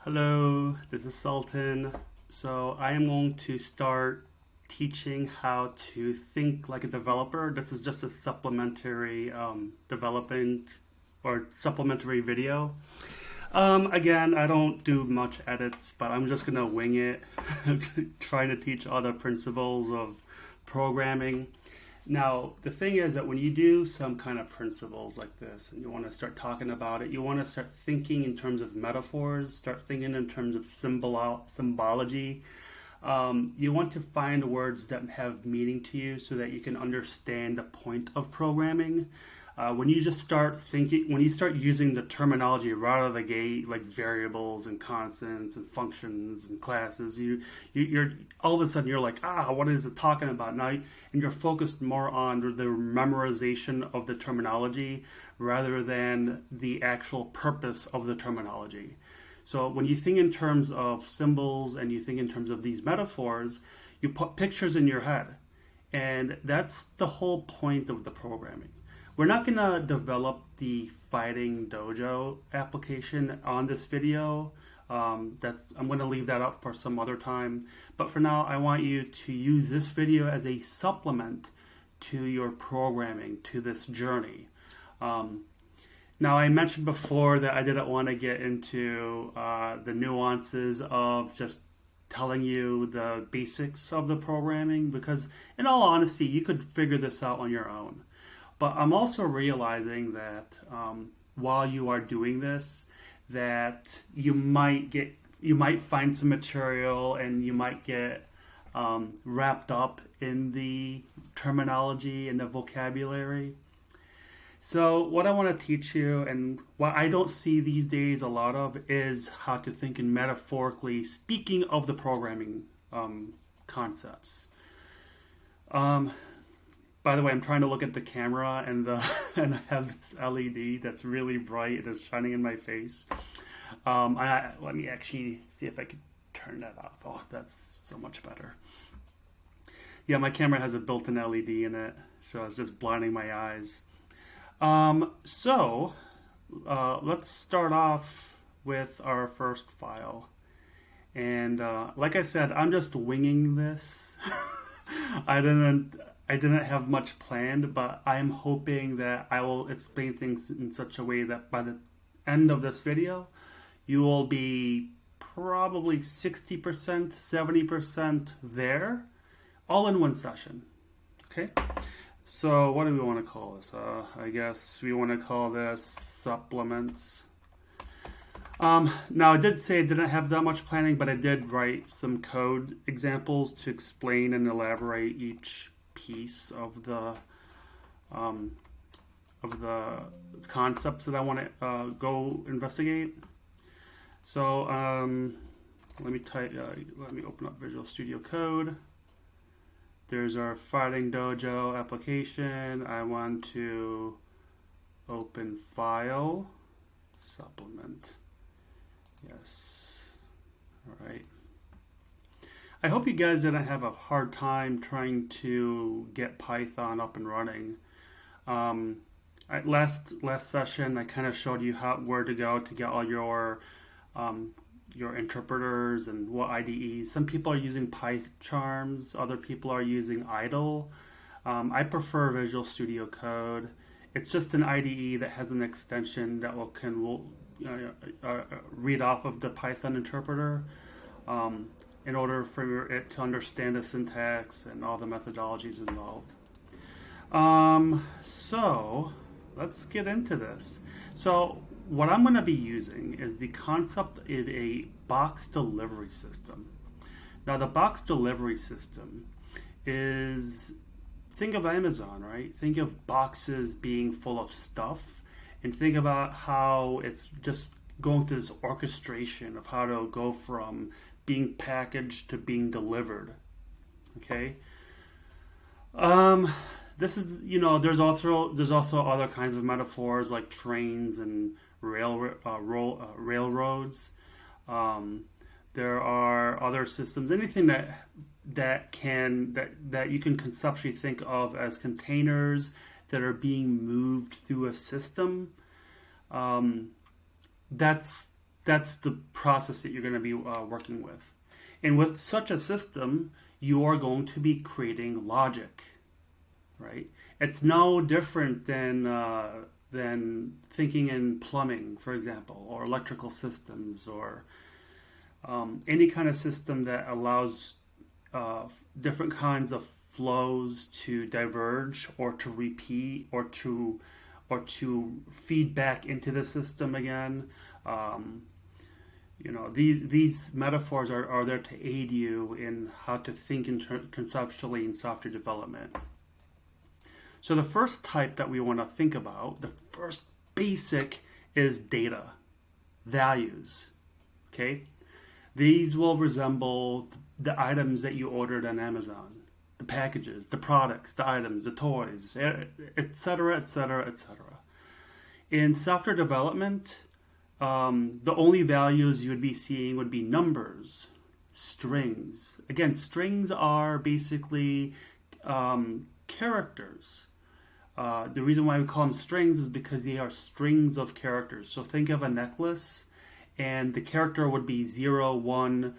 Hello, this is Sultan. So I am going to start teaching how to think like a developer. This is just a supplementary development or supplementary video. Again, I don't do much edits, but I'm just gonna wing it, trying to teach other principles of programming. Now, the thing is that when you do some kind of principles like this and you want to start talking about it, you want to start thinking in terms of metaphors, start thinking in terms of symbology. You want to find words that have meaning to you so that you can understand the point of programming. When you just start thinking, when you start using the terminology right out of the gate, like variables and constants and functions and classes, you're all of a sudden you're like, what is it talking about now? And you're focused more on the memorization of the terminology rather than the actual purpose of the terminology. So when you think in terms of symbols and you think in terms of these metaphors, you put pictures in your head, and that's the whole point of the programming. We're not going to develop the Fighting Dojo application on this video. I'm going to leave that up for some other time. But for now, I want you to use this video as a supplement to your programming, to this journey. Now, I mentioned before that I didn't want to get into the nuances of just telling you the basics of the programming because, in all honesty, you could figure this out on your own. But I'm also realizing that while you are doing this, that you might find some material and you might get wrapped up in the terminology and the vocabulary. So what I want to teach you, and what I don't see these days a lot of, is how to think in metaphorically speaking of the programming concepts. By the way, I'm trying to look at the camera and and I have this LED that's really bright. It is shining in my face. Let me actually see if I can turn that off. Oh, that's so much better. Yeah, my camera has a built-in LED in it, so it's just blinding my eyes. Let's start off with our first file. And like I said, I'm just winging this. I didn't have much planned, but I'm hoping that I will explain things in such a way that by the end of this video, you will be probably 60%, 70% there, all in one session. Okay? So what do we want to call this? I guess we want to call this supplements. Now, I did say I didn't have that much planning, but I did write some code examples to explain and elaborate each piece of the concepts that I want to go investigate. So let me open up Visual Studio Code. There's our Fighting Dojo application. I want to open File, Supplement. Yes. All right. I hope you guys didn't have a hard time trying to get Python up and running. Last session, I kind of showed you where to go to get all your interpreters and what IDEs. Some people are using PyCharms, other people are using idle. I prefer Visual Studio Code. It's just an IDE that has an extension that will read off of the Python interpreter. In order for it to understand the syntax and all the methodologies involved. So let's get into this. So what I'm going to be using is the concept of a box delivery system. Now the box delivery system is, think of Amazon, right? Think of boxes being full of stuff, and think about how it's just going through this orchestration of how to go from being packaged to being delivered. Okay. This is, there's also other kinds of metaphors like trains and railroads. There are other systems, anything that you can conceptually think of as containers that are being moved through a system. That's that's the process that you're going to be working with. And with such a system, you are going to be creating logic, right? It's no different than thinking in plumbing, for example, or electrical systems, or any kind of system that allows different kinds of flows to diverge or to repeat or to feed back into the system again. These metaphors are there to aid you in how to think conceptually in software development. So the first type that we want to think about, the first basic, is data, values. Okay, these will resemble the items that you ordered on Amazon, the packages, the products, the items, the toys, etc., etc., etc. In software development, the only values you would be seeing would be numbers, strings. Again, strings are basically characters. The reason why we call them strings is because they are strings of characters. So think of a necklace, and the character would be 0, 1,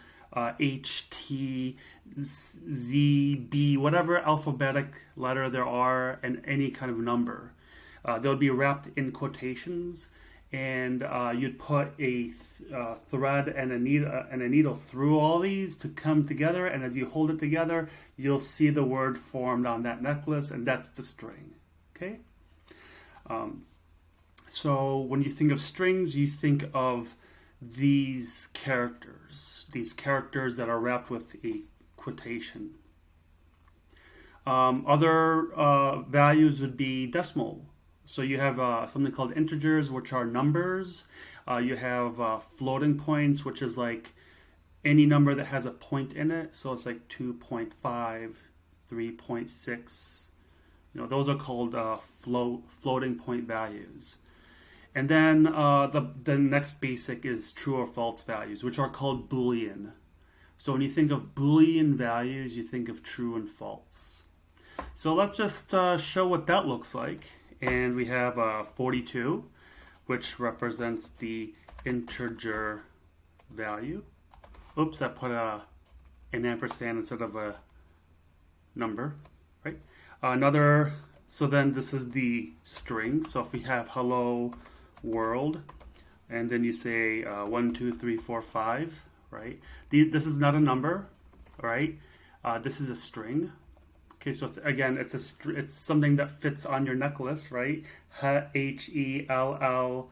H, T, Z, B, whatever alphabetic letter there are, and any kind of number. They'll be wrapped in quotations, and you'd put a thread and a needle through all these to come together, and as you hold it together, you'll see the word formed on that necklace, and that's the string. Okay? So when you think of strings, you think of these characters that are wrapped with a quotation. Other values would be decimal. So you have something called integers, which are numbers. You have floating points, which is like any number that has a point in it. So it's like 2.5, 3.6. Those are called floating point values. And then the next basic is true or false values, which are called Boolean. So when you think of Boolean values, you think of true and false. So let's just show what that looks like. And we have 42, which represents the integer value. Oops, I put an ampersand instead of a number, right? So then this is the string. So if we have hello world, and then you say 1, 2, 3, 4, 5, right? This is not a number, right? This is a string. Okay, so again, it's something that fits on your necklace, right? H-E-L-L.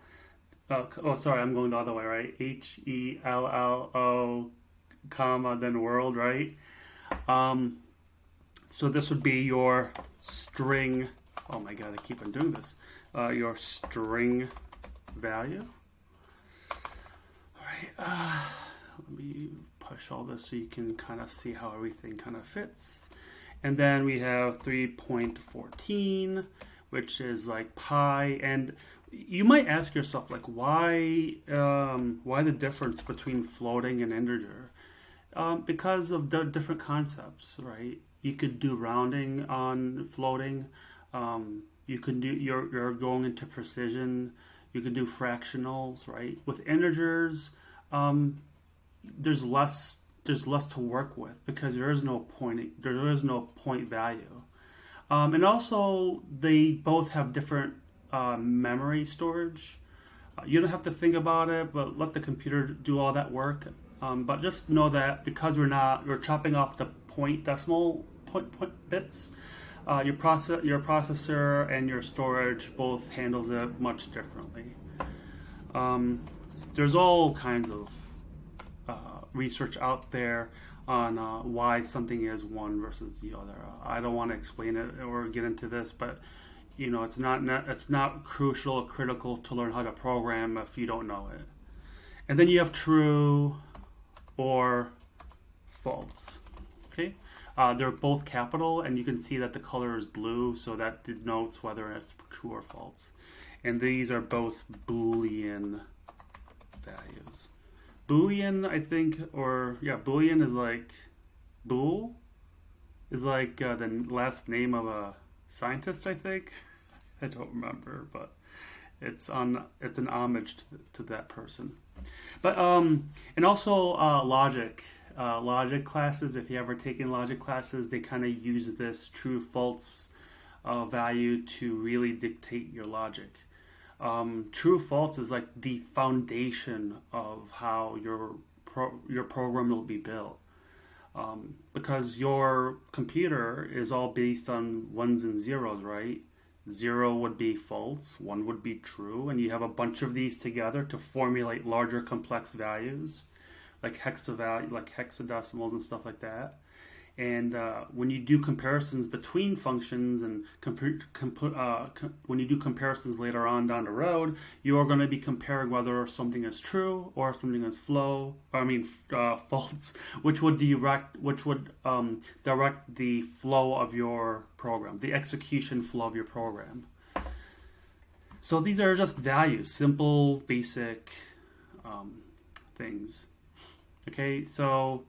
Oh, sorry, I'm going the other way, right? H-E-L-L-O, comma, then world, right? So this would be your string. Oh my God, I keep on doing this. Your string value. All right. Let me push all this so you can kind of see how everything kind of fits. And then we have 3.14, which is like pi. And you might ask yourself, like, why the difference between floating and integer? Because of the different concepts, right? You could do rounding on floating. You can do you're going into precision. You can do fractionals, right? With integers, there's less to work with because there is no point value, and also they both have different memory storage. You don't have to think about it, but let the computer do all that work. But just know that because we're chopping off the decimal point bits, your processor and your storage both handles it much differently. There's all kinds of research out there on why something is one versus the other. I don't want to explain it or get into this, but it's not crucial or critical to learn how to program if you don't know it. And then you have true or false. Okay, they're both capital, and you can see that the color is blue, so that denotes whether it's true or false. And these are both Boolean values. Boolean, I think, Boolean is like Boole is like the last name of a scientist, I think. I don't remember, but It's an homage to that person. But and also logic. Logic classes, if you ever taken logic classes, they kind of use this true false value to really dictate your logic. True false is like the foundation of how your program will be built. Because your computer is all based on ones and zeros, right? 0 would be false, 1 would be true, and you have a bunch of these together to formulate larger complex values like hexadecimals and stuff like that. And when you do comparisons between functions and when you do comparisons later on down the road, you are going to be comparing whether something is true or something is false, which would direct the flow of your program, the execution flow of your program. So these are just values, simple, basic things. Okay, so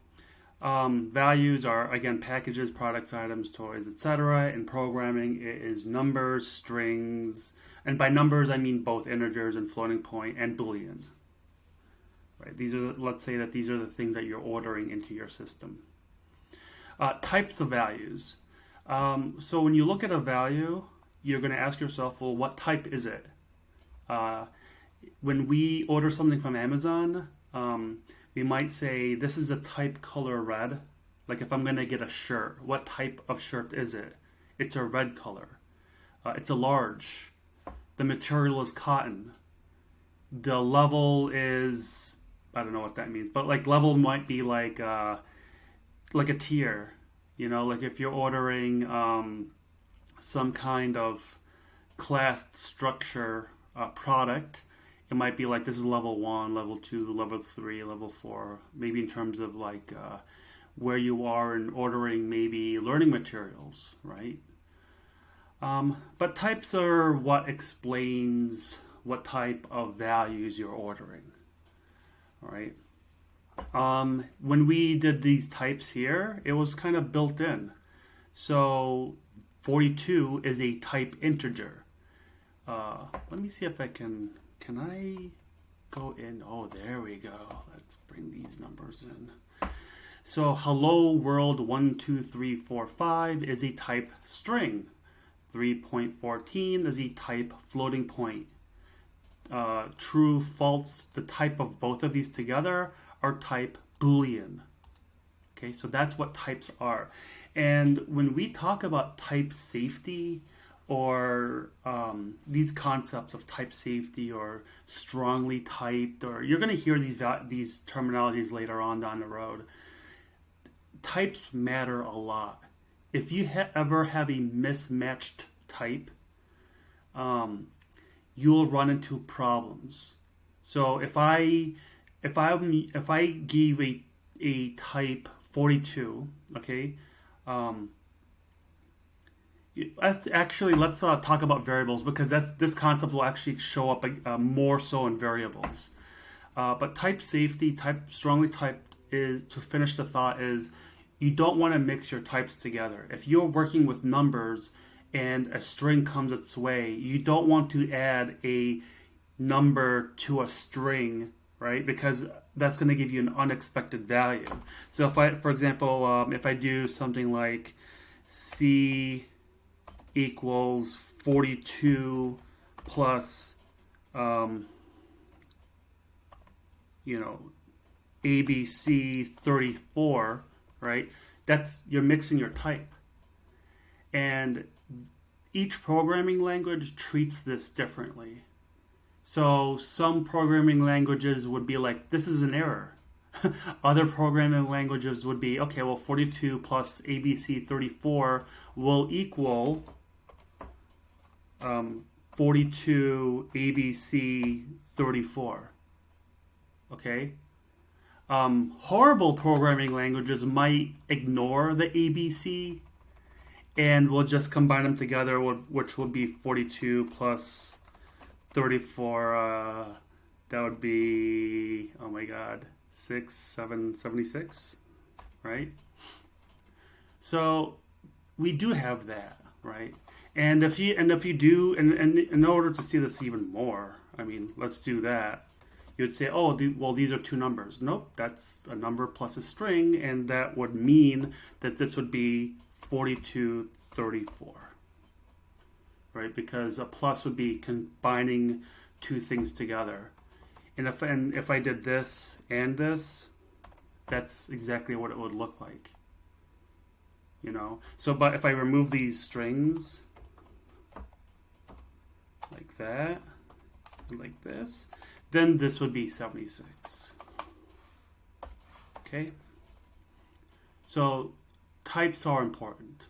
values are, again, packages, products, items, toys, etc. In programming, it is numbers, strings, and by numbers I mean both integers and floating point and Boolean. Right? Let's say that these are the things that you're ordering into your system. Types of values. So when you look at a value, you're going to ask yourself, well, what type is it? When we order something from Amazon, we might say, this is a type color red. Like if I'm going to get a shirt, what type of shirt is it? It's a red color. It's a large. The material is cotton. The level is, I don't know what that means, but like level might be like a tier. You know, like if you're ordering some kind of classed structure product, it might be like this is level 1, level 2, level 3, level 4, maybe in terms of like where you are in ordering maybe learning materials, right? But types are what explains what type of values you're ordering, all right? When we did these types here, it was kind of built in. So 42 is a type integer. Let me see if I can I go in? Oh, there we go. Let's bring these numbers in. So hello world 1, 2, 3, 4, 5 is a type string. 3.14 is a type floating point. True, false, the type of both of these together are type Boolean. Okay, so that's what types are. And when we talk about type safety, or these concepts of type safety or strongly typed, or you're going to hear these terminologies later on down the road. Types matter a lot. If you ever have a mismatched type, you'll run into problems. So if I gave a type 42, okay. Let's talk about variables, because this concept will actually show up more so in variables. But type safety, strongly typed, is, to finish the thought, is you don't want to mix your types together. If you're working with numbers and a string comes its way, you don't want to add a number to a string, right? Because that's going to give you an unexpected value. So for example, if I do something like C equals 42 plus ABC 34, right? You're mixing your type. And each programming language treats this differently. So some programming languages would be like, this is an error. Other programming languages would be, okay, well, 42 plus ABC 34 will equal 42 ABC 34. Okay? Horrible programming languages might ignore the ABC and we'll just combine them together, which would be 42 plus 34. That would be, oh my God, 76, right? So we do have that, right? And if you do, and in order to see this even more, I mean, let's do that. You would say, oh, well, these are two numbers. Nope, that's a number plus a string, and that would mean that this would be 4234, right? Because a plus would be combining two things together. And if I did this and this, that's exactly what it would look like. You know, so but if I remove these strings like that and like this, then this would be 76. Okay, so types are important,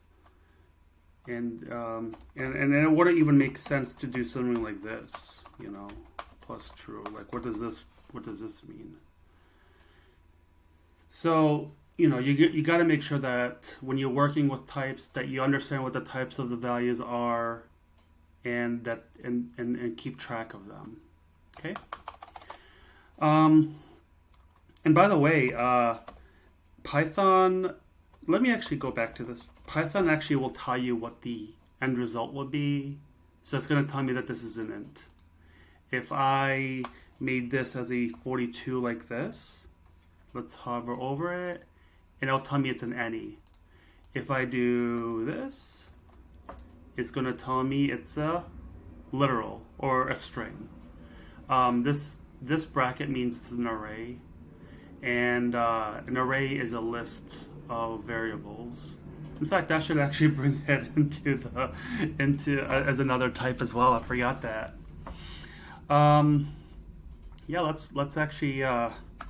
and it wouldn't even make sense to do something like this, you know, plus true. Like, what does this mean? So, you know, you got to make sure that when you're working with types, that you understand what the types of the values are, and that and keep track of them. Okay. And by the way, Python. Let me actually go back to this. Python actually will tell you what the end result will be. So it's going to tell me that this is an int. If I made this as a 42 like this, let's hover over it, and it'll tell me it's an any. If I do this, it's going to tell me it's a literal or a string. This bracket means it's an array, and an array is a list of variables. In fact, I should actually bring that into as another type as well. I forgot that. Yeah, let's actually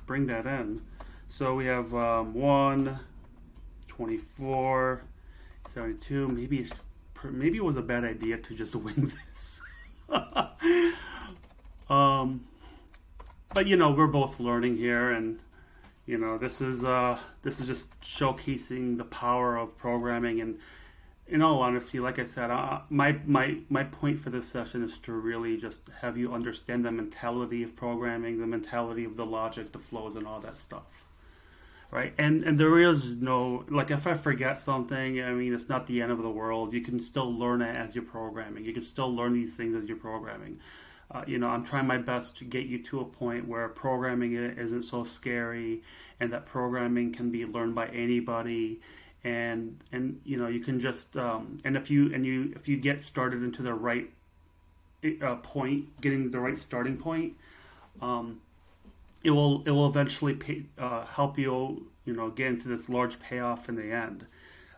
bring that in. So we have 1, 24, 72. Maybe it was a bad idea to just wing this. But you know, we're both learning here, and you know, this is just showcasing the power of programming. And in all honesty, like I said, my point for this session is to really just have you understand the mentality of programming, the mentality of the logic, the flows, and all that stuff. Right, and there is no, like, if I forget something, I mean, it's not the end of the world. You can still learn it as you're programming. You can still learn these things as you're programming. You know, I'm trying my best to get you to a point where programming isn't so scary, and that programming can be learned by anybody. And you know, you can just and if you get started into the right point, getting the right starting point. It will eventually help you, you know, get into this large payoff in the end.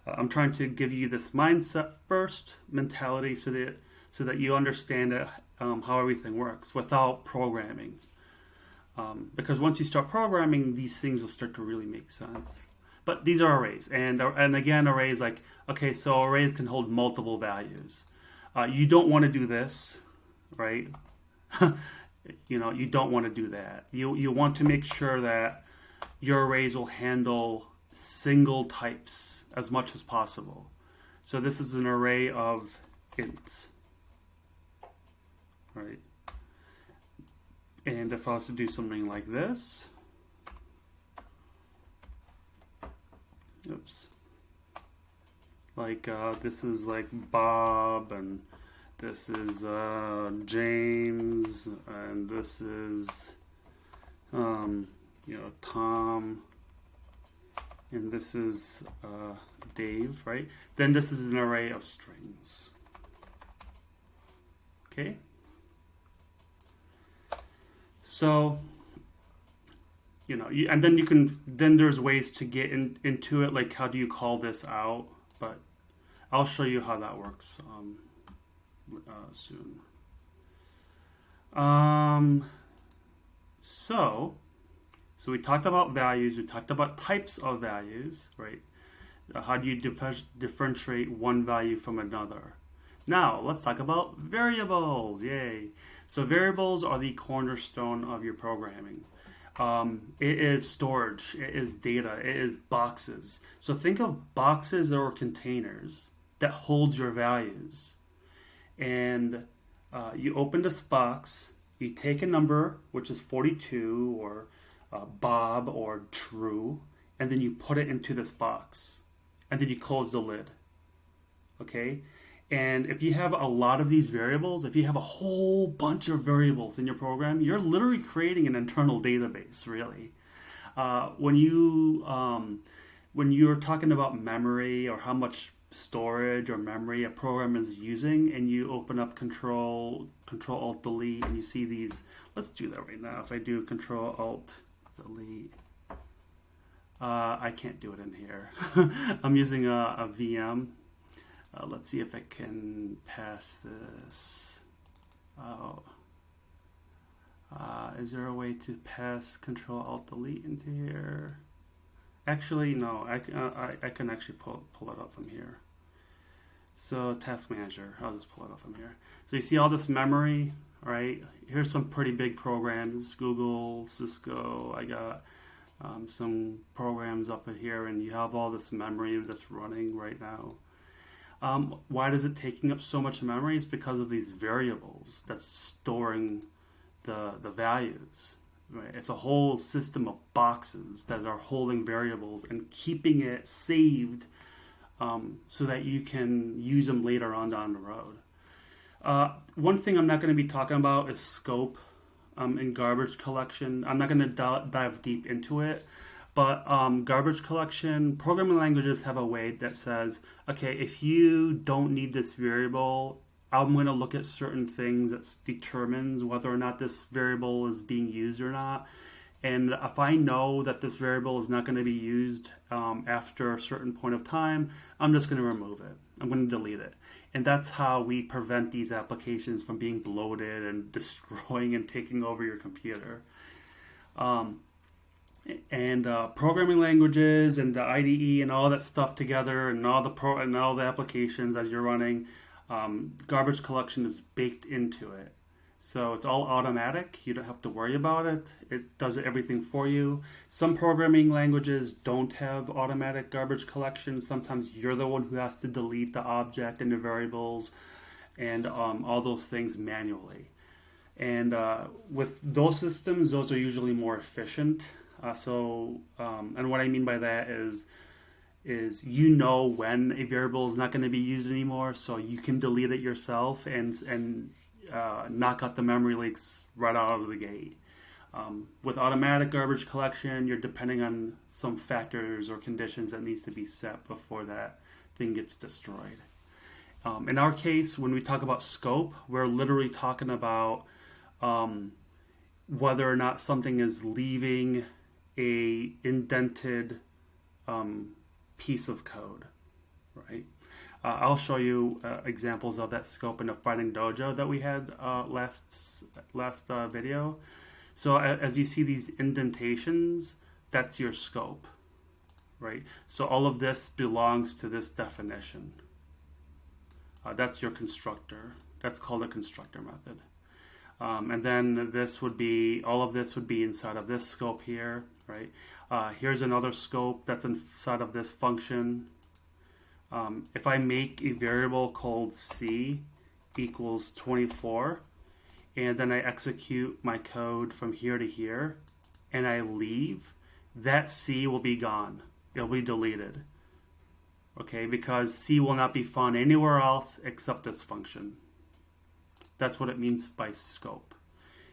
I'm trying to give you this mindset first mentality, so that you understand how everything works without programming. Because once you start programming, these things will start to really make sense. But these are arrays, and again, arrays, like, okay, so arrays can hold multiple values. You don't want to do this, right? You know, you don't want to do that. You want to make sure that your arrays will handle single types as much as possible. So this is an array of ints, right? And if I was to do something like this, oops, like this is like Bob, and this is James, and this is you know, Tom, and this is Dave, right? Then this is an array of strings. Okay. So, you know, and then there's ways to get into it, like how do you call this out? But I'll show you how that works soon. So we talked about values, we talked about types of values, right? How do you differentiate one value from another? Now, let's talk about variables. Yay. So variables are the cornerstone of your programming. It is storage, it is data, it is boxes. So think of boxes or containers that hold your values. And you open this box, you take a number, which is 42 or Bob or true, and then you put it into this box. And then you close the lid. Okay? And if you have a lot of these variables, if you have a whole bunch of variables in your program, you're literally creating an internal database, really. When you're talking about memory or how much storage or memory a program is using, and you open up Control Alt Delete, and you see these. Let's do that right now. If I do Control Alt Delete, I can't do it in here. I'm using a VM. Let's see if I can pass this. Is there a way to pass Control Alt Delete into here? Actually, no. I can actually pull it up from here. So Task Manager, I'll just pull it up from here. So you see all this memory, right? Here's some pretty big programs: Google, Cisco. I got some programs up in here, and you have all this memory that's running right now. Why is it taking up so much memory? It's because of these variables that's storing the values. Right? It's a whole system of boxes that are holding variables and keeping it saved so that you can use them later on down the road. One thing I'm not going to be talking about is scope and garbage collection. I'm not going to dive deep into it. But garbage collection, programming languages have a way that says, okay, if you don't need this variable, I'm going to look at certain things that determines whether or not this variable is being used or not. And if I know that this variable is not going to be used after a certain point of time, I'm just going to remove it. I'm going to delete it. And that's how we prevent these applications from being bloated and destroying and taking over your computer. Programming languages and the IDE and all that stuff together, and all the applications as you're running, garbage collection is baked into it. So it's all automatic. You don't have to worry about it. It does everything for you. Some programming languages don't have automatic garbage collection. Sometimes you're the one who has to delete the object and the variables and all those things manually. And with those systems, those are usually more efficient. And what I mean by that is you know when a variable is not going to be used anymore, so you can delete it yourself and knock out the memory leaks right out of the gate. With automatic garbage collection, you're depending on some factors or conditions that needs to be set before that thing gets destroyed. In our case, when we talk about scope, we're literally talking about whether or not something is leaving a indented piece of code, right? I'll show you examples of that scope in the Finding Dojo that we had last video. So as you see these indentations, that's your scope, right? So all of this belongs to this definition. That's your constructor. That's called a constructor method. And then all of this would be inside of this scope here, right? Here's another scope that's inside of this function. If I make a variable called C equals 24, and then I execute my code from here to here, and I leave, that C will be gone. It'll be deleted. Okay, because C will not be found anywhere else except this function. That's what it means by scope.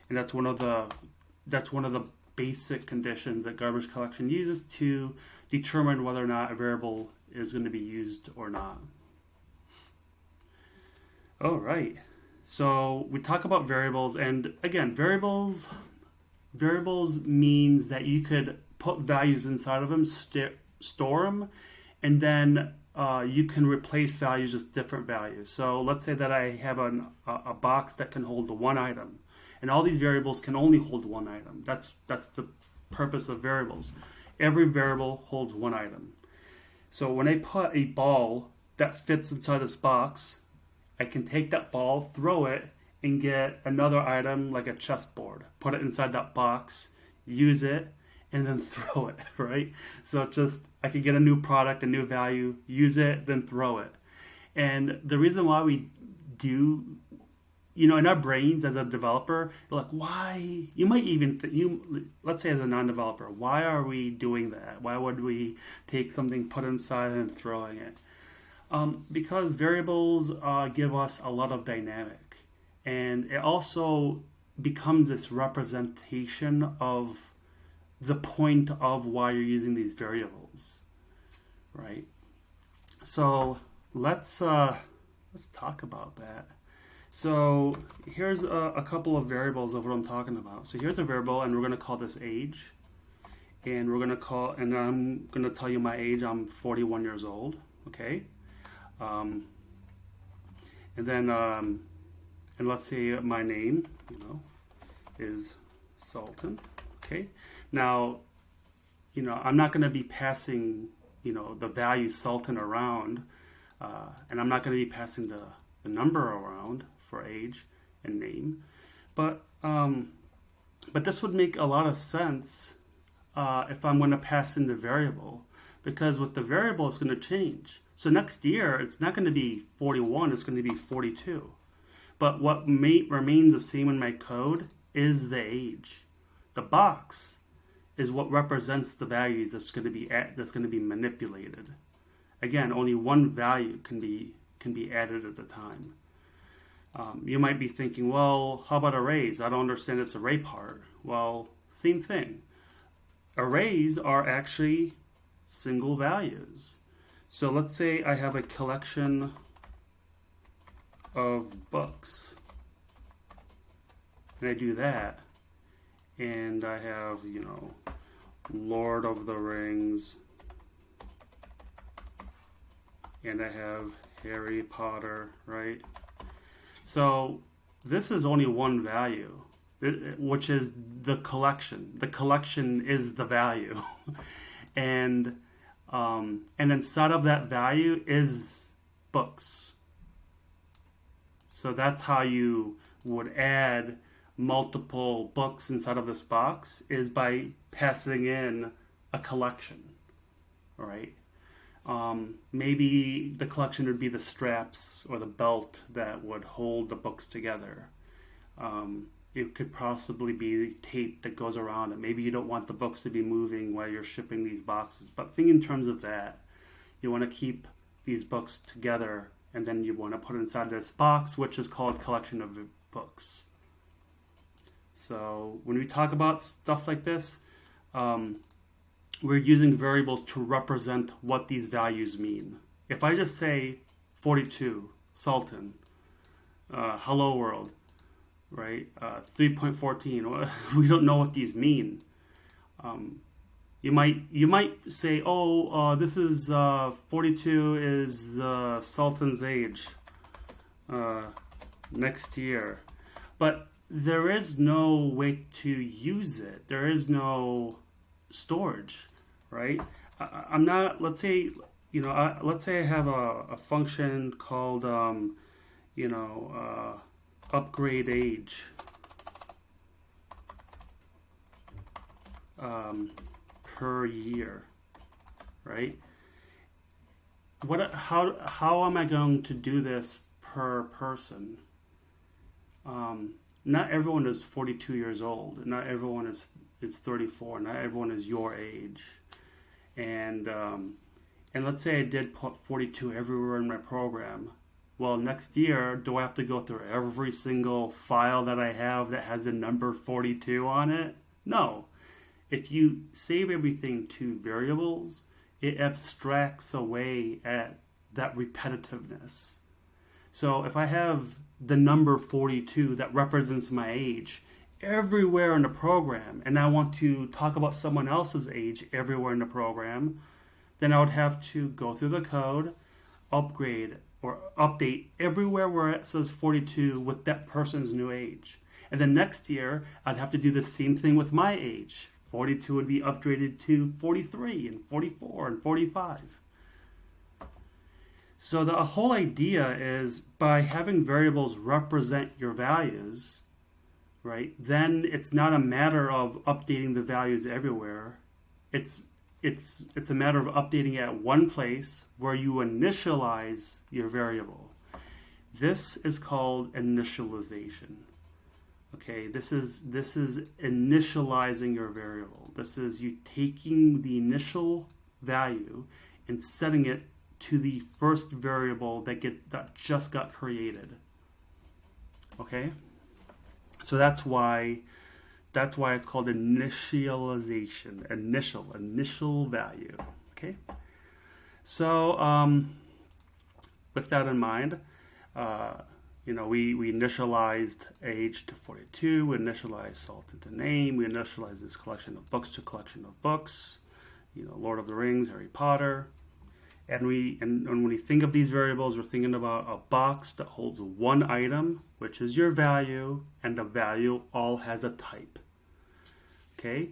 And that's one of the basic conditions that garbage collection uses to determine whether or not a variable is going to be used or not. All right. So we talk about variables, and again, variables means that you could put values inside of them, store them, and then you can replace values with different values. So let's say that I have a box that can hold one item, and all these variables can only hold one item. That's the purpose of variables. Every variable holds one item. So when I put a ball that fits inside this box, I can take that ball, throw it, and get another item like a chessboard, put it inside that box, use it, and then throw it, right? So I could get a new product, a new value, use it, then throw it. And the reason why we do, in our brains as a developer, you're like, why? You might even, let's say as a non-developer, why are we doing that? Why would we take something, put inside, and throwing it? Because variables give us a lot of dynamic, and it also becomes this representation of the point of why you're using these variables, right? So let's talk about that. So here's a couple of variables of what I'm talking about. So here's a variable, and we're going to call this age, and I'm going to tell you my age. I'm 41 years old. Okay. And then and let's say my name, is Sultan. Okay. Now, I'm not going to be passing, the value Sultan around, and I'm not going to be passing the number around for age and name, but this would make a lot of sense if I'm going to pass in the variable, because with the variable it's going to change. So next year it's not going to be 41, it's going to be 42. But what remains the same in my code is the age. The box is what represents the values that's going to be manipulated. Again, only one value can be added at a time. You might be thinking, well, how about arrays? I don't understand this array part. Well, same thing. Arrays are actually single values. So let's say I have a collection of books, and I do that, and I have, Lord of the Rings, and I have Harry Potter, right? So this is only one value, which is the collection. The collection is the value. and inside of that value is books. So that's how you would add multiple books inside of this box, is by passing in a collection, all right? Maybe the collection would be the straps or the belt that would hold the books together. It could possibly be tape that goes around it. Maybe you don't want the books to be moving while you're shipping these boxes. But think in terms of that. You want to keep these books together, and then you want to put it inside this box, which is called collection of books. So when we talk about stuff like this, we're using variables to represent what these values mean. If I just say 42, Sultan, hello world, right? 3.14, we don't know what these mean. You might say, this is 42 is the Sultan's age next year, but there is no way to use it. There is no storage, right? I'm not. Let's say I have a function called upgrade age per year, right? How am I going to do this per person? Not everyone is 42 years old. Not everyone is 34. Not everyone is your age. And let's say I did put 42 everywhere in my program. Well, next year, do I have to go through every single file that I have that has a number 42 on it? No. If you save everything to variables, it abstracts away at that repetitiveness. So if I have the number 42 that represents my age everywhere in the program, and I want to talk about someone else's age everywhere in the program, then I would have to go through the code, upgrade or update everywhere where it says 42 with that person's new age. And then next year, I'd have to do the same thing with my age. 42 would be upgraded to 43 and 44 and 45. So the whole idea is, by having variables represent your values, right, then it's not a matter of updating the values everywhere. It's a matter of updating it at one place where you initialize your variable. This is called initialization. Okay, this is initializing your variable. This is you taking the initial value and setting it to the first variable that just got created. Okay, so that's why it's called initialization. Initial value. Okay, so with that in mind, we initialized age to 42, we initialized Sultan to name, we initialized this collection of books to collection of books, Lord of the Rings, Harry Potter. And when we think of these variables, we're thinking about a box that holds one item, which is your value, and the value all has a type. Okay?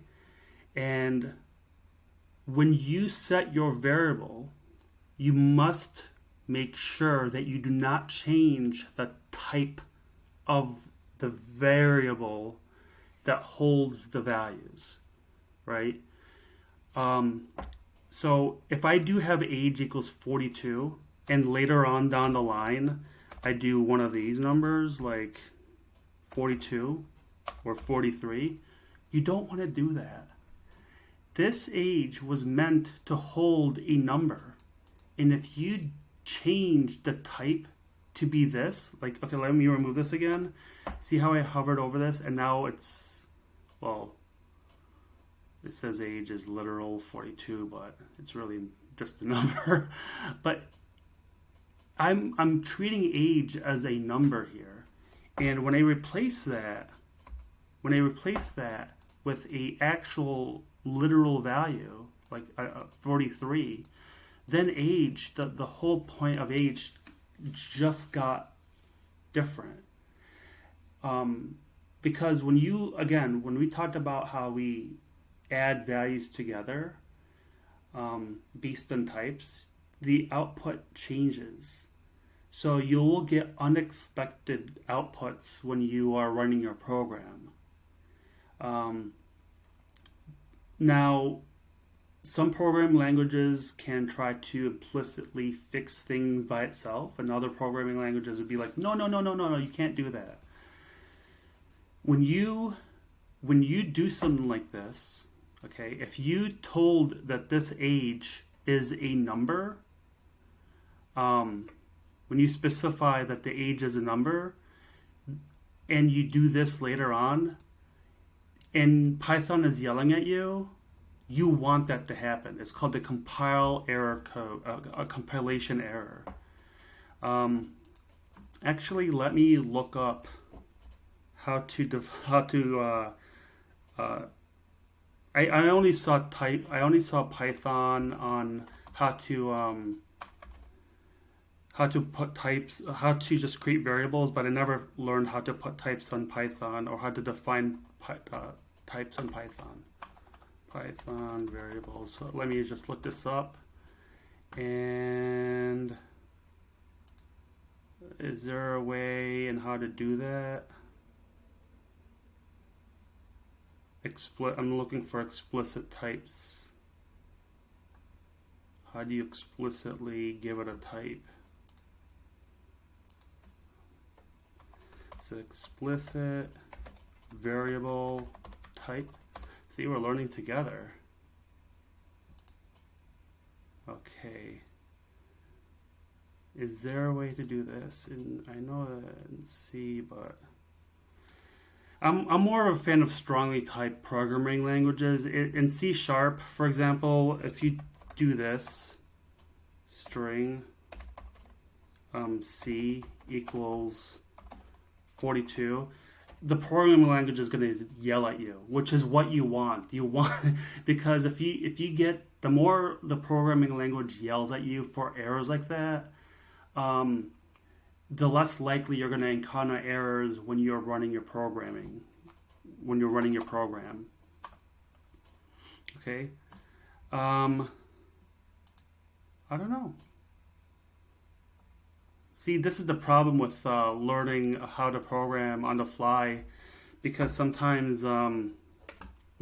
And when you set your variable, you must make sure that you do not change the type of the variable that holds the values, right? So if I do have age equals 42, and later on down the line, I do one of these numbers, like 42 or 43, you don't want to do that. This age was meant to hold a number. And if you change the type to be this, like, okay, let me remove this again. See how I hovered over this, and now it's, well, it says age is literal 42, but it's really just a number. But I'm treating age as a number here. And when I replace that with a actual literal value, like 43, then age, the whole point of age just got different. Because when we talked about how we add values together based on types, the output changes. So you'll get unexpected outputs when you are running your program. Now, some programming languages can try to implicitly fix things by itself, and other programming languages would be like, no, you can't do that. When you do something like this, okay, if you told that this age is a number, when you specify that the age is a number, and you do this later on, and Python is yelling at you, you want that to happen. It's called the compile error code, a compilation error. Actually, let me look up I only saw Python on how to put types, how to just create variables, but I never learned how to put types on Python or how to define types in Python. Python variables. So let me just look this up. And is there a way in how to do that? I'm looking for explicit types. How do you explicitly give it a type? So explicit variable type. See, we're learning together. Okay. Is there a way to do this? And I know that in C, but I'm more of a fan of strongly typed programming languages. In C#, for example, if you do this, string C equals 42, the programming language is going to yell at you, which is what you want. You want, because if you get, the more the programming language yells at you for errors like that, the less likely you're going to encounter errors when you're running your program. Okay. I don't know. See, this is the problem with learning how to program on the fly, because sometimes when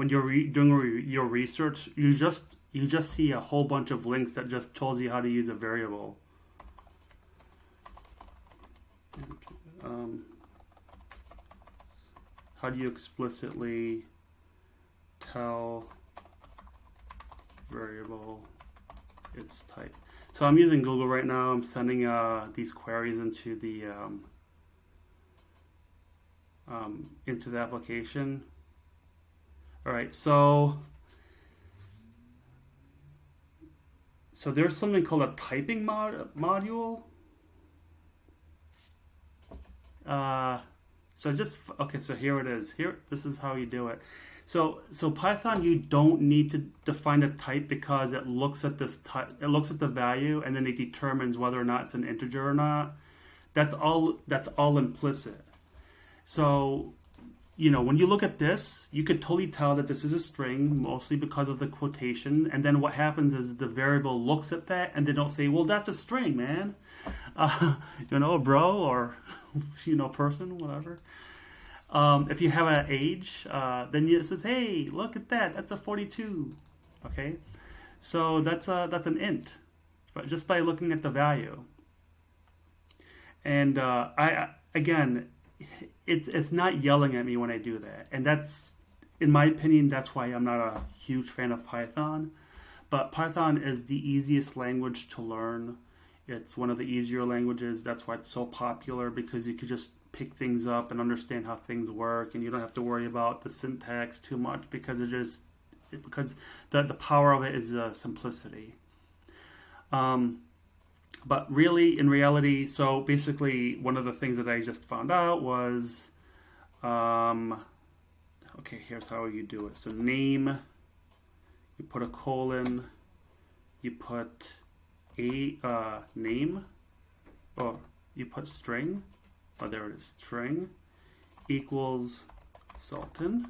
you're doing your research, you just see a whole bunch of links that just tells you how to use a variable. How do you explicitly tell variable its type? So I'm using Google right now. I'm sending these queries into the application. All right, so there's something called a typing module. So here it is. This is how you do it. So Python, you don't need to define a type because it looks at this type, it looks at the value, and then it determines whether or not it's an integer or not. That's all implicit. So, when you look at this, you could totally tell that this is a string, mostly because of the quotation. And then what happens is the variable looks at that, and they don't say, well, that's a string, man. Bro, or, person, whatever. If you have an age, then it says, hey, look at that. That's a 42. Okay. So that's an int, but just by looking at the value. And it's not yelling at me when I do that. And that's, in my opinion, that's why I'm not a huge fan of Python. But Python is the easiest language to learn. It's one of the easier languages. That's why it's so popular, because you could just pick things up and understand how things work, and you don't have to worry about the syntax too much, because the power of it is simplicity. But really, in reality, so basically one of the things that I just found out was, okay, here's how you do it. So name, you put a colon, you put a name, or you put string, oh, there it is, string equals Sultan.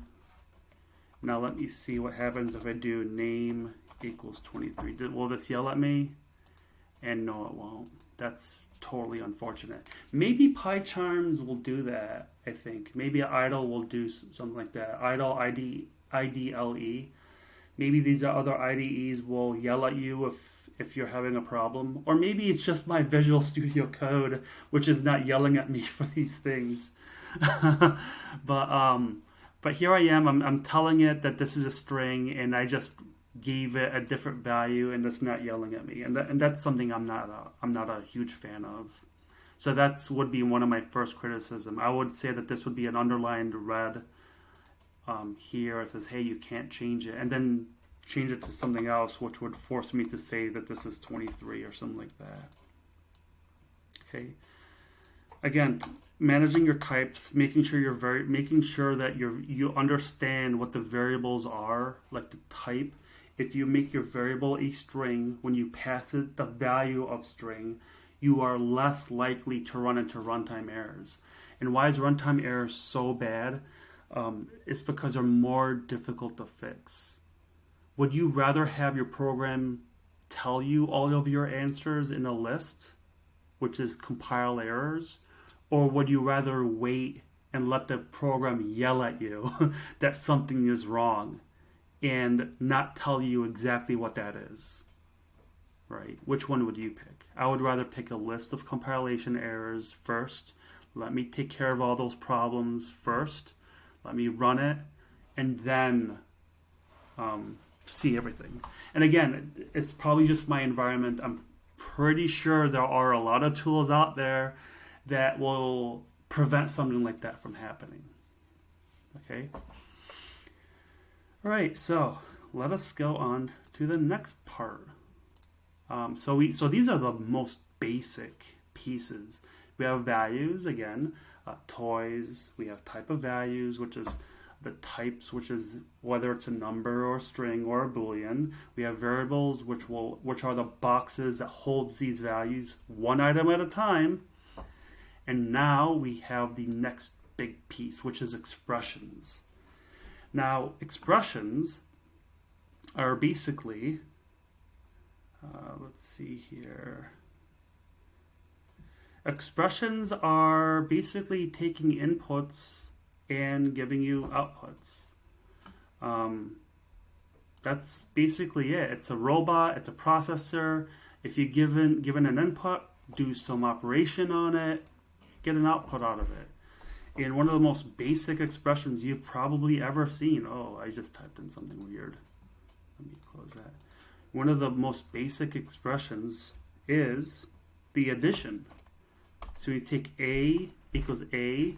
Now let me see what happens if I do name equals 23. Will this yell at me? And no, it won't. That's totally unfortunate. Maybe PyCharms will do that, I think. Maybe idle will do something like that. Idle, IDLE. Maybe these other IDEs will yell at you if you're having a problem. Or maybe it's just my Visual Studio Code, which is not yelling at me for these things. But here I am. I'm telling it that this is a string, and I just gave it a different value, and it's not yelling at me. And that's something I'm not a huge fan of. So that's would be one of my first criticism. I would say that this would be an underlined red. Here it says, hey, you can't change it, and then change it to something else, which would force me to say that this is 23 or something like that. Okay. Again, managing your types, making sure that you understand what the variables are, like the type. If you make your variable a string, when you pass it the value of string, you are less likely to run into runtime errors. And why is runtime errors so bad? It's because they're more difficult to fix. Would you rather have your program tell you all of your answers in a list, which is compile errors, or would you rather wait and let the program yell at you that something is wrong and not tell you exactly what that is? Right? Which one would you pick? I would rather pick a list of compilation errors first. Let me take care of all those problems first. Let me run it, and then see everything. And again, it's probably just my environment. I'm pretty sure there are a lot of tools out there that will prevent something like that from happening. Okay? All right, so let us go on to the next part. So these are the most basic pieces. We have values, again, toys. We have type of values, which is the types, which is whether it's a number or a string or a boolean. We have variables, which are the boxes that holds these values one item at a time. And now we have the next big piece, which is expressions. Now, expressions are basically, let's see here. Expressions are basically taking inputs and giving you outputs. That's basically it. It's a robot, it's a processor. If you're given an input, do some operation on it, get an output out of it. And one of the most basic expressions you've probably ever seen. Oh, I just typed in something weird. Let me close that. One of the most basic expressions is the addition. So we take A equals A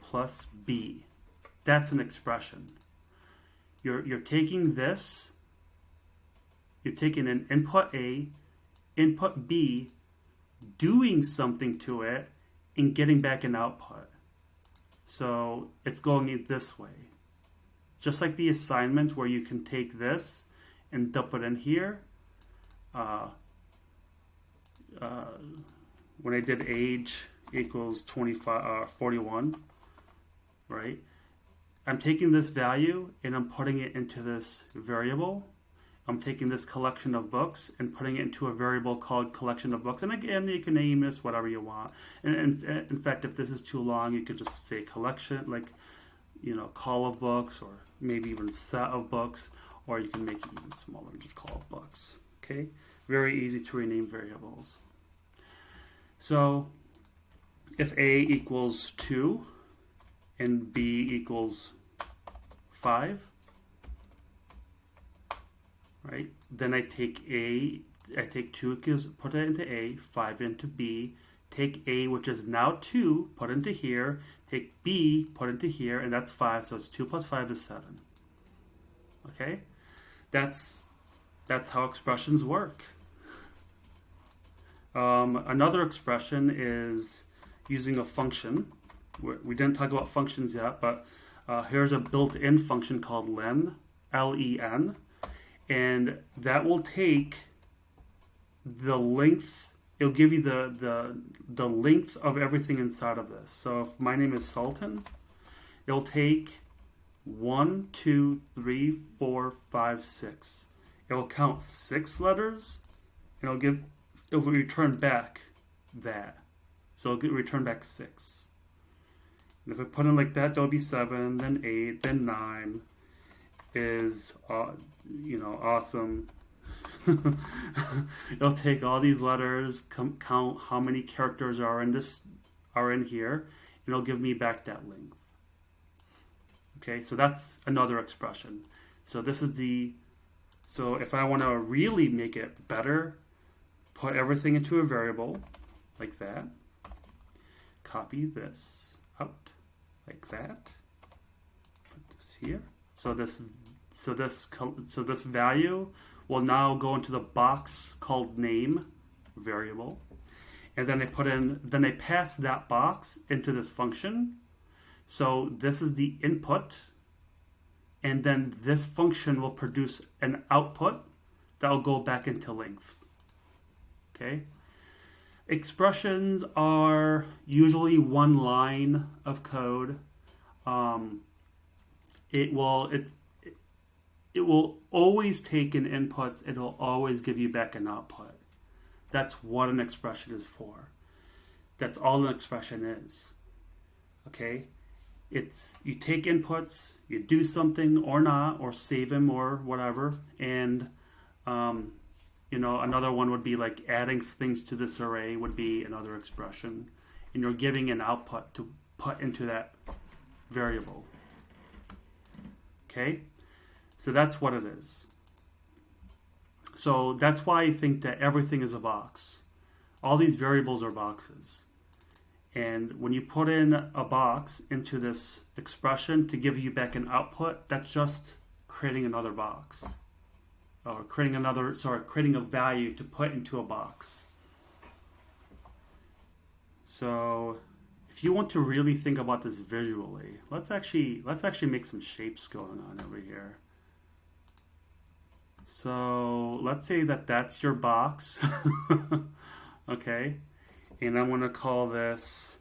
plus B. That's an expression. You're taking this, you're taking an input A, input B, doing something to it, and getting back an output. So it's going this way. Just like the assignment where you can take this and dump it in here. When I did age equals 41, right? I'm taking this value and I'm putting it into this variable. I'm taking this collection of books and putting it into a variable called collection of books. And again, you can name this whatever you want. And in fact, if this is too long, you could just say collection, like, you know, call of books, or maybe even set of books, or you can make it even smaller and just call it books. Okay, very easy to rename variables. So if A equals 2 and B equals 5, right? Then I take 2, put it into A, 5 into B, take A, which is now 2, put into here, take B, put into here, and that's 5, so it's 2 plus 5 is 7. Okay? That's how expressions work. Another expression is using a function. We didn't talk about functions yet, but here's a built-in function called len, L-E-N, and that will take the length. It'll give you the length of everything inside of this. So if my name is Sultan, it'll take 1, 2, 3, 4, 5, 6. It'll count 6 letters, and it'll return back that. So it'll return back 6. And if I put in like that, there'll be 7, then 8, then 9 is, awesome. It'll take all these letters, count how many characters are in here, and it'll give me back that length. Okay, so that's another expression. So so if I want to really make it better, put everything into a variable like that. Copy this out like that. Put this here. So this value will now go into the box called name variable, and then I pass that box into this function. So this is the input, and then this function will produce an output that will go back into length. Okay. Expressions are usually one line of code. It will always take an input. It will always give you back an output. That's what an expression is for. That's all an expression is. Okay? You take inputs, you do something or not, or save them or whatever, and another one would be like adding things to this array would be another expression, and you're giving an output to put into that variable. Okay? So that's what it is. So that's why I think that everything is a box. All these variables are boxes. And when you put in a box into this expression to give you back an output, that's just creating another box. Or creating a value to put into a box. So if you want to really think about this visually, let's actually make some shapes going on over here. So let's say that that's your box. Okay, and I'm going to call this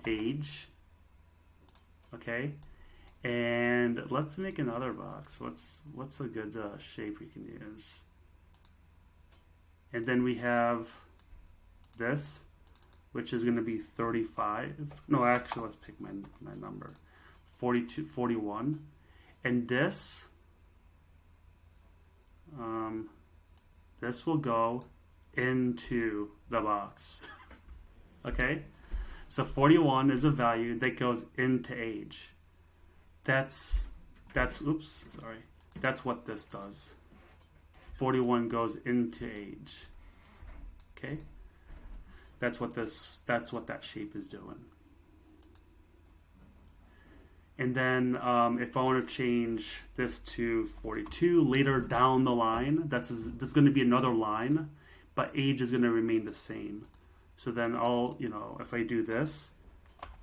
age. Okay, and let's make another box. What's a good shape we can use? And then we have this, which is going to be 35. No, actually, let's pick my number. 42, 41. And this will go into the box. Okay? So 41 is a value that goes into age. That's what this does. 41 goes into age. Okay, that's what that shape is doing. And then if I want to change this to 42 later down the line, this is going to be another line, but age is going to remain the same. So then if I do this,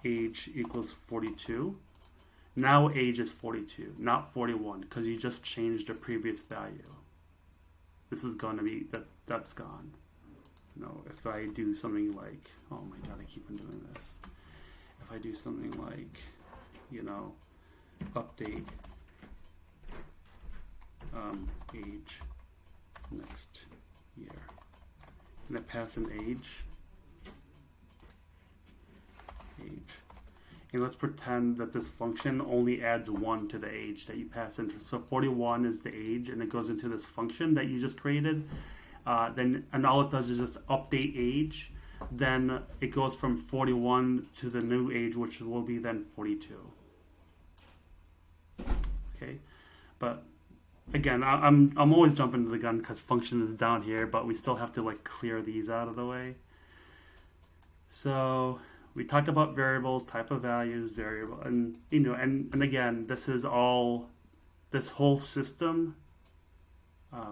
age equals 42. Now age is 42, not 41, because you just changed the previous value. This is going to be, that's gone. If I do something like, oh my god, I keep on doing this. If I do something like, update age next year, and I pass in age, and let's pretend that this function only adds 1 to the age that you pass into. So 41 is the age, and it goes into this function that you just created. And all it does is just update age. Then it goes from 41 to the new age, which will be then 42. Okay, but again, I'm always jumping to the gun because function is down here, but we still have to clear these out of the way. So we talked about variables, type of values, variable, and and again, this is all this whole system.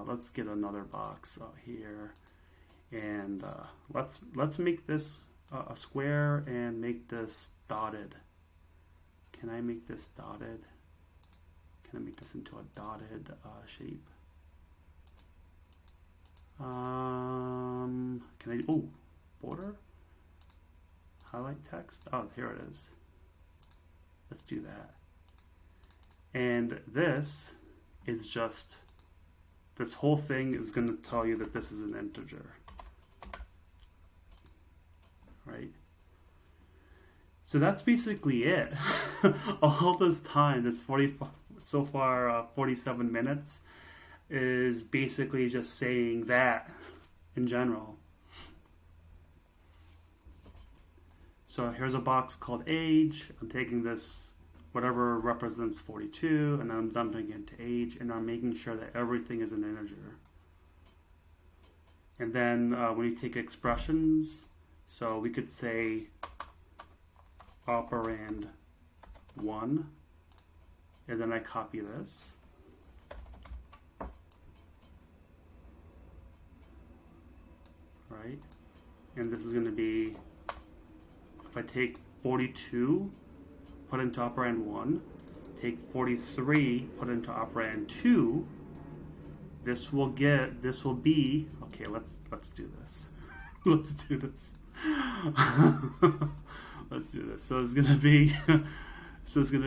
Let's get another box out here, and let's make this a square and make this dotted. Can I make this dotted? Can I make this into a dotted shape? Can I? Oh, border. Highlight text. Oh, here it is. Let's do that. And this is just. This whole thing is going to tell you that this is an integer, right? So that's basically it. All this time, this 47 minutes, is basically just saying that in general. So here's a box called age. I'm taking this, whatever represents 42, and I'm dumping it into age, and I'm making sure that everything is an integer. And then when you take expressions, so we could say operand 1, and then I copy this. Right? And this is going to be, if I take 42, put into operand 1, take 43, put into operand 2, this will be, okay, let's do this. Let's do this. Let's do this. So it's gonna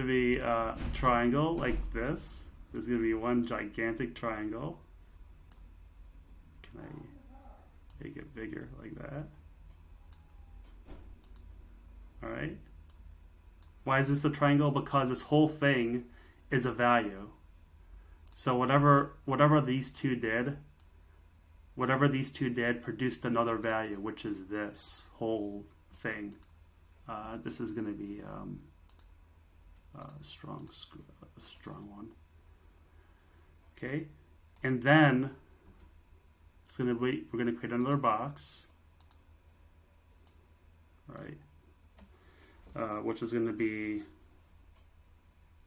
be a triangle like this. There's gonna be one gigantic triangle. Can I make it bigger like that? All right. Why is this a triangle? Because this whole thing is a value. So whatever these two did produced another value, which is this whole thing. This is going to be a strong one. Okay, and then we're going to create another box, right? Which is going to be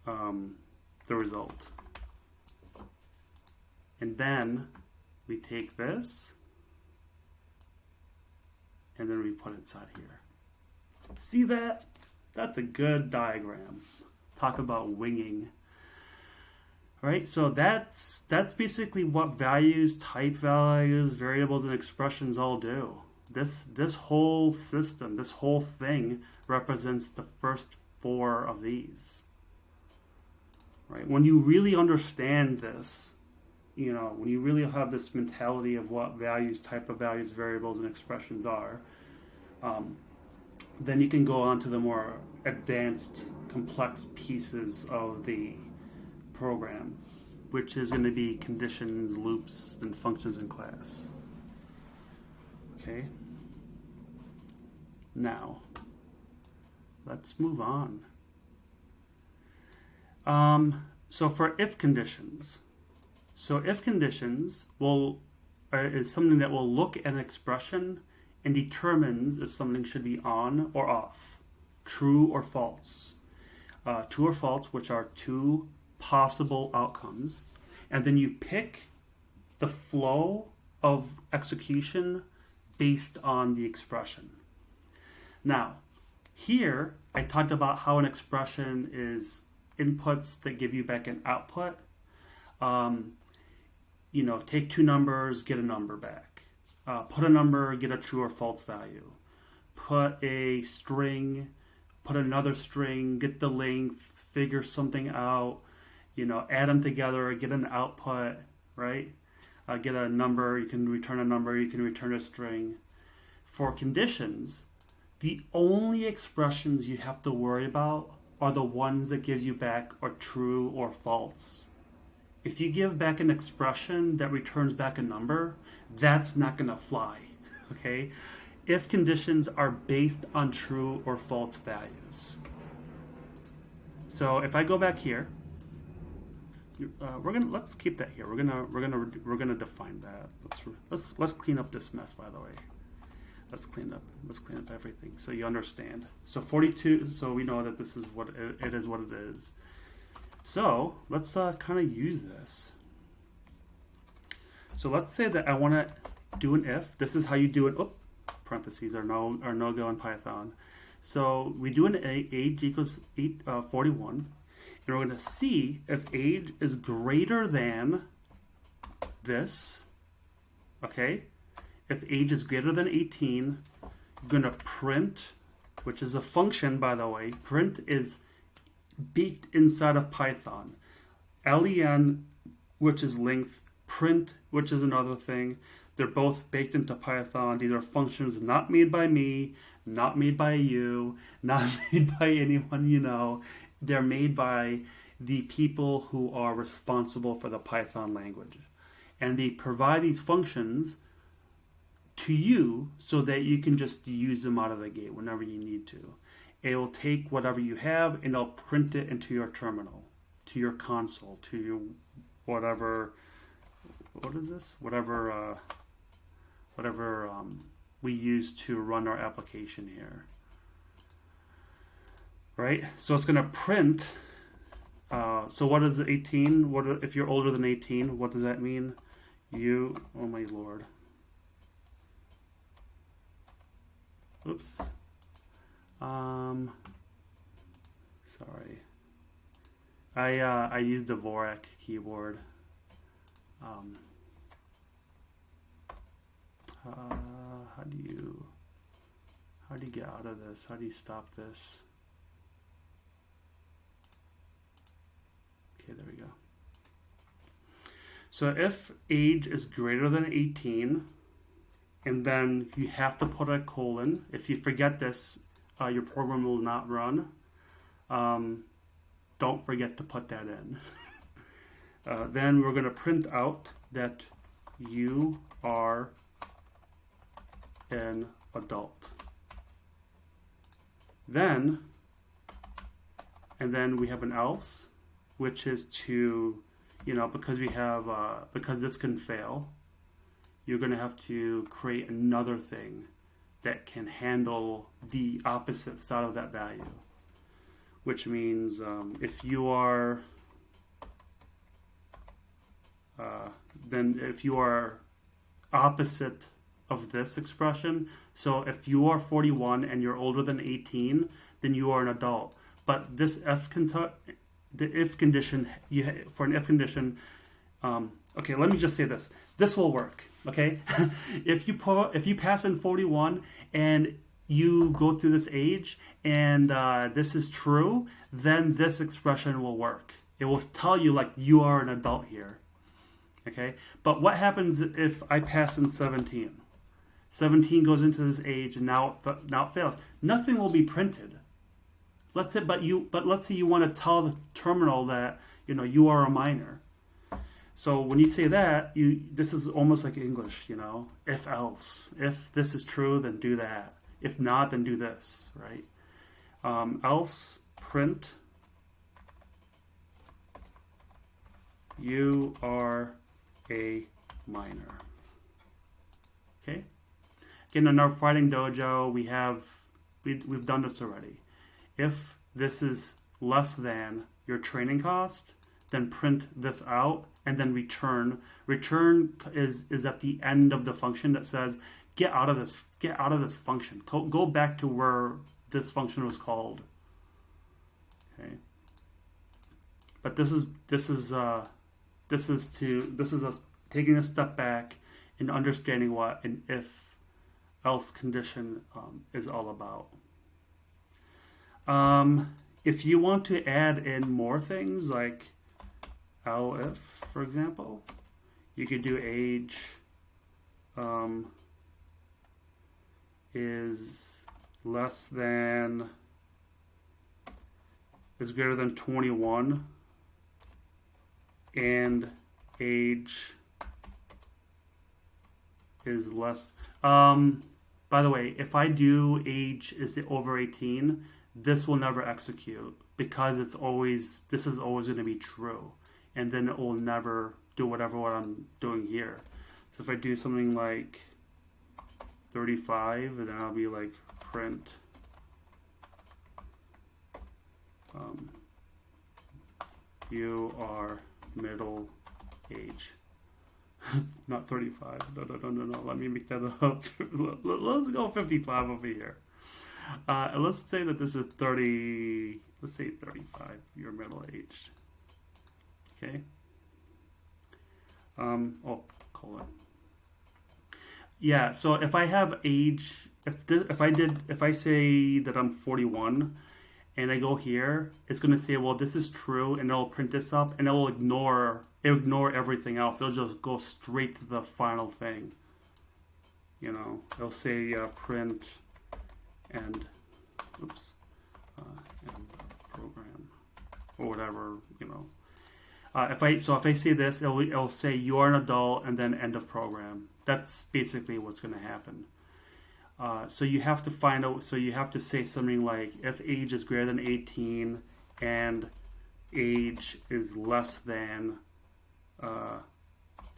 the result. And then we take this and then we put it inside here. See that? That's a good diagram. Talk about winging. Right? So that's basically what values, type values, variables, and expressions all do. This whole system, this whole thing represents the first 4 of these. Right? When you really understand this, when you really have this mentality of what values, type of values, variables, and expressions are, then you can go on to the more advanced, complex pieces of the program, which is going to be conditions, loops, and functions in class. Okay. Now, let's move on. So for if conditions, well, is something that will look at an expression and determines if something should be on or off, true or false. True or false, which are two possible outcomes. And then you pick the flow of execution based on the expression. Now, here I talked about how an expression is inputs that give you back an output. Take two numbers, get a number back. Put a number, get a true or false value. Put a string, put another string, get the length, figure something out, add them together, get an output, right? Get a number, you can return a number, you can return a string. For conditions, the only expressions you have to worry about are the ones that gives you back are true or false. If you give back an expression that returns back a number, that's not going to fly, okay? If conditions are based on true or false values. So if I go back here, let's keep that here. We're gonna define that. Let's clean up this mess, by the way. Let's clean up everything so you understand. So 42. So we know that this is what it is. What it is. So let's kind of use this. So let's say that I want to do an if. This is how you do it. Oh, parentheses are no go in Python. So we do an age equals 41. And we're going to see if age is greater than this, okay? If age is greater than 18, you're going to print, which is a function, by the way. Print is baked inside of Python. len, which is length, print, which is another thing. They're both baked into Python. These are functions not made by me, not made by you, not made by anyone you know. They're made by the people who are responsible for the Python language. And they provide these functions to you so that you can just use them out of the gate whenever you need to. It will take whatever you have and it'll print it into your terminal, to your console, to your whatever, what is this? Whatever we use to run our application here. Right? So it's going to print. So what is 18? If you're older than 18, what does that mean? Oh my lord. Oops. Sorry. I used the Dvorak keyboard. How do you get out of this? How do you stop this? Okay, there we go. So if age is greater than 18, and then you have to put a colon. If you forget this, your program will not run. Don't forget to put that in. Then we're going to print out that you are an adult. And then we have an else, which is to, because this can fail, you're going to have to create another thing that can handle the opposite side of that value. Which means if you are opposite of this expression, so if you are 41 and you're older than 18, then you are an adult. But this for an if condition, okay, let me just say this. This will work, okay? If you pass in 41 and you go through this age and this is true, then this expression will work. It will tell you like you are an adult here, okay? But what happens if I pass in 17? 17 goes into this age and now it fails. Nothing will be printed. Let's say you want to tell the terminal that you are a minor. So when you say that, this is almost like English, if else. If this is true, then do that. If not, then do this, right? Else print you are a minor. Okay. Again, in our Fighting Dojo, we've done this already. If this is less than your training cost, then print this out and then return. Return is at the end of the function that says get out of this function. Go back to where this function was called. Okay. But this is us taking a step back and understanding what an if-else condition is all about. If you want to add in more things like ELIF, for example, you could do age is greater than 21 and age is less. By the way, if I do age is over 18, this will never execute because this is always going to be true, and then it will never do what I'm doing here. So if I do something like 35, and then I'll be like print you are middle age. Not 35. No. Let me make that up. Let's go 55 over here. Let's say that this is 30. Let's say 35. You're middle aged. Okay. Colon. Yeah. So if I have age, if I say that I'm 41, and I go here, it's going to say, well, this is true, and it'll print this up, and it will ignore everything else. It'll just go straight to the final thing. You know, it'll say print and and program or whatever. You know, if I say this, it'll say you are an adult, and then end of program. That's basically what's going to happen. So you have to find out. So you have to say something like, if age is greater than 18 and age is less than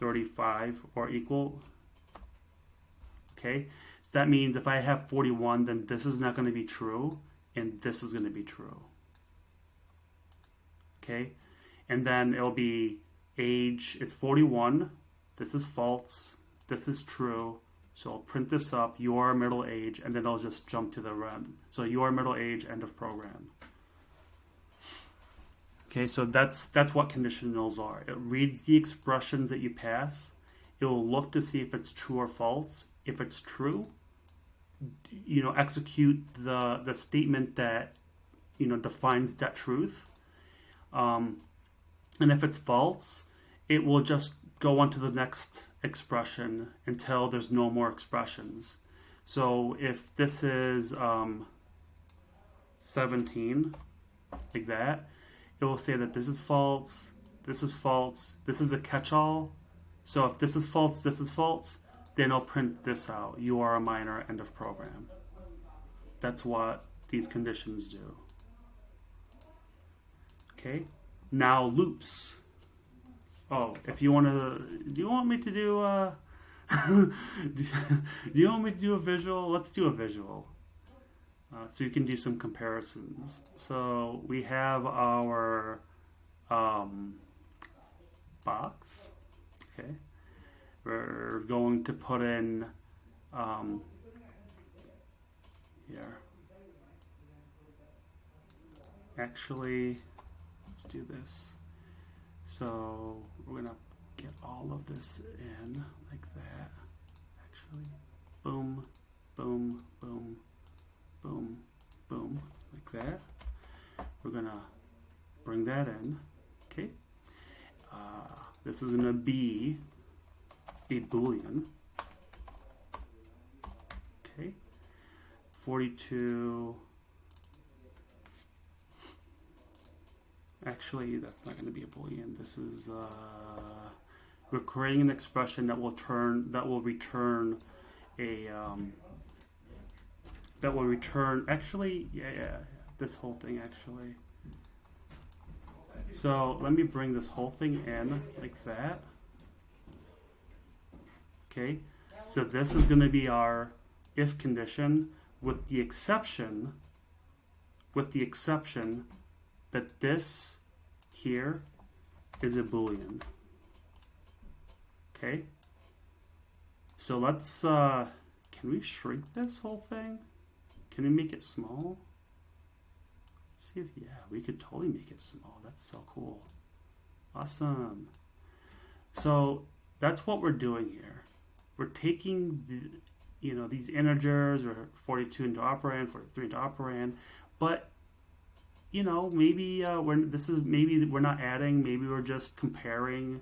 35 or equal. Okay, so that means if I have 41, then this is not going to be true, and this is going to be true. Okay, and then it'll be age. It's 41. This is false. This is true. So I'll print this up, you are middle age, and then I'll just jump to the run. So you are middle age, end of program. Okay, so that's what conditionals are. It reads the expressions that you pass. It will look to see if it's true or false. If it's true, execute the statement that defines that truth. And if it's false, it will just go on to the next expression until there's no more expressions. So if this is 17, like that, it will say that this is false, this is false, this is a catch-all. So if this is false, then it'll print this out. You are a minor, end of program. That's what these conditions do. Okay, now loops. Oh, if you want to, do you want me to do do you want me to do a visual? Let's do a visual. So you can do some comparisons. So we have our box. Okay, we're going to put in here. Actually, let's do this. So we're gonna get all of this in like that. Actually, boom, boom, boom, boom, boom, like that. We're gonna bring that in. Okay. This is gonna be a Boolean. Okay. 42. Actually, that's not going to be a Boolean. This is we're creating an expression that will return a actually this whole thing actually. So let me bring this whole thing in like that. Okay, So this is going to be our if condition with the exception that this here is a Boolean. Okay. So let's, can we shrink this whole thing? Can we make it small? Let's see if, yeah, we could totally make it small. That's so cool. Awesome. So that's what we're doing here. We're taking the, these integers, or 42 into operand, 43 into operand, but maybe maybe we're not adding, maybe we're just comparing.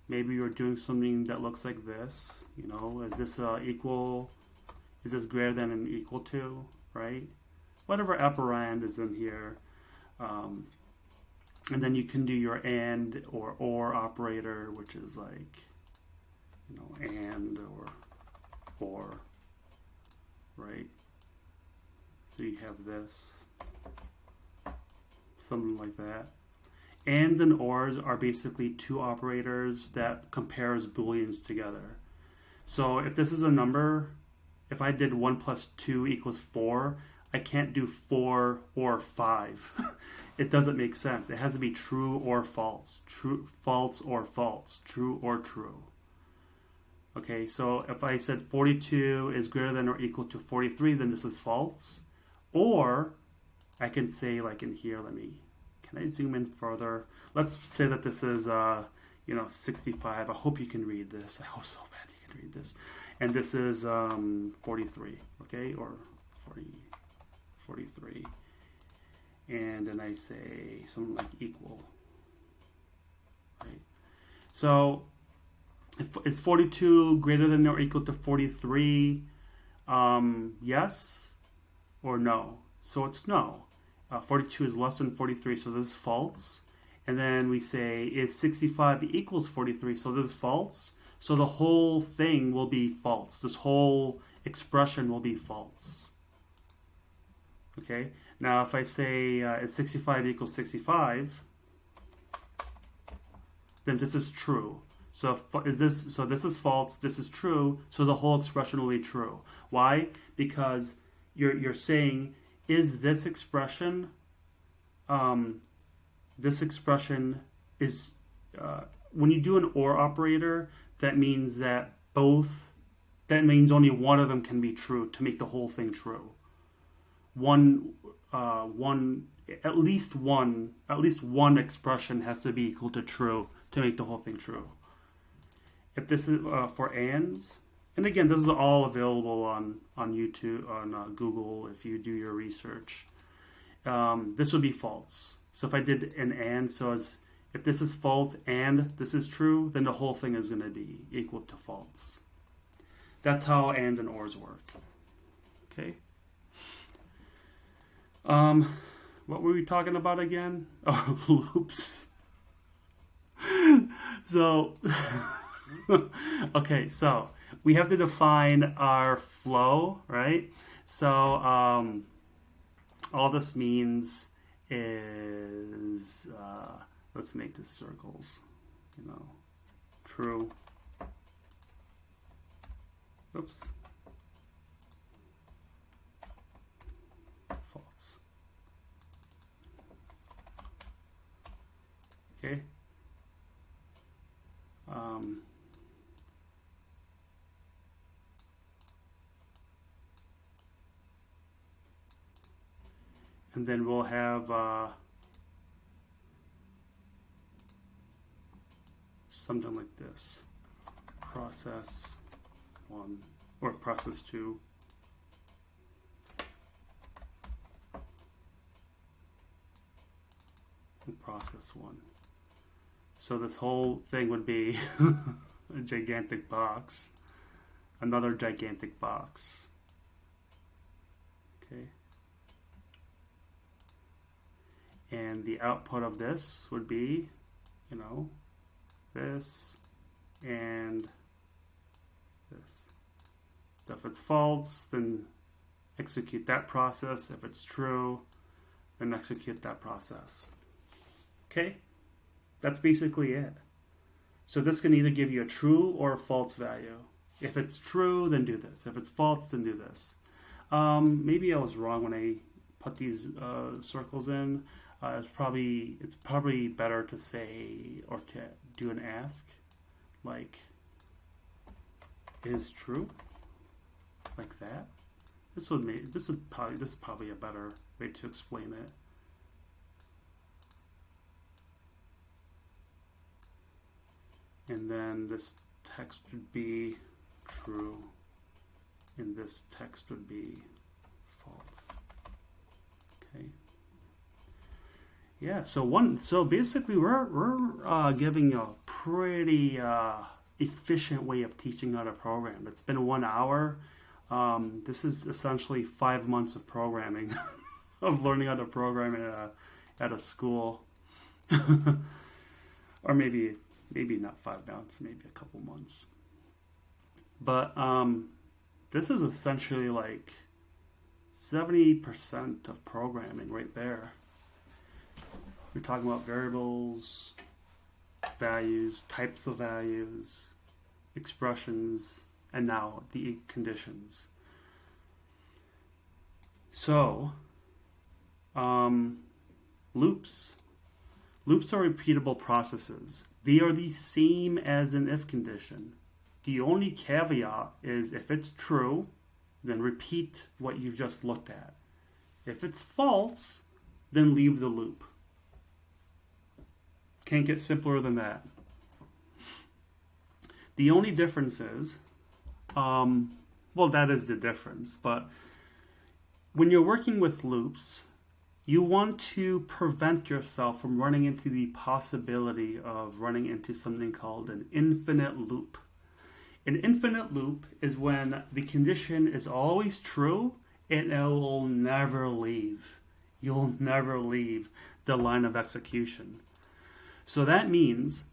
Maybe we're doing something that looks like this. Is this equal? Is this greater than and equal to? Right? Whatever operand is in here. And then you can do your and or operator, which is like, and or, right? So you have this, something like that. Ands and ors are basically two operators that compares Booleans together. So if this is a number, if I did 1 plus 2 equals 4, I can't do 4 or 5. It doesn't make sense. It has to be true or false. True, false or false. True or true. Okay, so if I said 42 is greater than or equal to 43, then this is false. Or I can say, like in here, can I zoom in further? Let's say that this is 65. I hope you can read this. I hope so bad you can read this. And this is 43, okay, or 43. And then I say something like equal, right? So is 42 greater than or equal to 43? Yes or no? So it's no. 42 is less than 43, so this is false. And then we say, is 65 equals 43, so this is false. So the whole thing will be false. This whole expression will be false. Okay, now if I say is 65 equals 65, then this is true. So this is false, this is true, so the whole expression will be true. Why? Because you're saying, is this expression, is, when you do an or operator, that means only one of them can be true to make the whole thing true. At least one expression has to be equal to true to make the whole thing true. If this is for ands, and again, this is all available on YouTube, on Google, if you do your research. This would be false. So if I did an and, if this is false and this is true, then the whole thing is going to be equal to false. That's how ands and ors work. Okay. What were we talking about again? Oh, loops. So, okay, so we have to define our flow, right? So, all this means is, let's make this circles, true. Oops. False. Okay. And then we'll have something like this. Process 1 or process 2. And process 1. So this whole thing would be a gigantic box. Another gigantic box. Okay. And the output of this would be, this and this. So if it's false, then execute that process. If it's true, then execute that process. Okay? That's basically it. So this can either give you a true or a false value. If it's true, then do this. If it's false, then do this. Maybe I was wrong when I put these circles in. It's probably better to say or to do an ask, like is true, like that. This is probably a better way to explain it. And then this text would be true, and this text would be false. Okay. Yeah. So basically, we're giving a pretty efficient way of teaching how to program. It's been 1 hour. This is essentially 5 months of programming, of learning how to program at a school, or maybe not 5 months, maybe a couple months. But this is essentially like 70% of programming right there. We're talking about variables, values, types of values, expressions, and now the conditions. So, loops. Loops are repeatable processes. They are the same as an if condition. The only caveat is if it's true, then repeat what you just looked at. If it's false, then leave the loop. Can't get simpler than that. The only difference is, well, that is the difference, but when you're working with loops, you want to prevent yourself from running into the possibility of running into something called an infinite loop. An infinite loop is when the condition is always true and it will never leave. You'll never leave the line of execution. So that means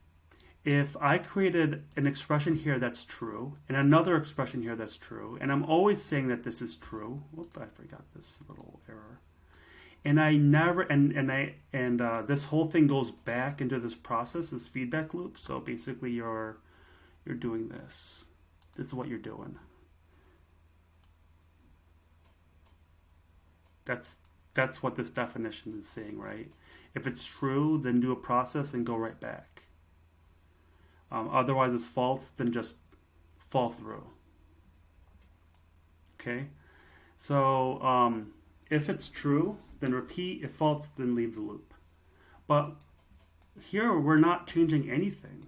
if I created an expression here that's true and another expression here that's true, and I'm always saying that this is true. Whoop, I forgot this little error. And I never, and this whole thing goes back into this process, this feedback loop. So basically you're doing this. This is what you're doing. That's what this definition is saying, right? If it's true, then do a process and go right back. Otherwise it's false, then just fall through. Okay? So if it's true, then repeat. If false, then leave the loop. But here we're not changing anything.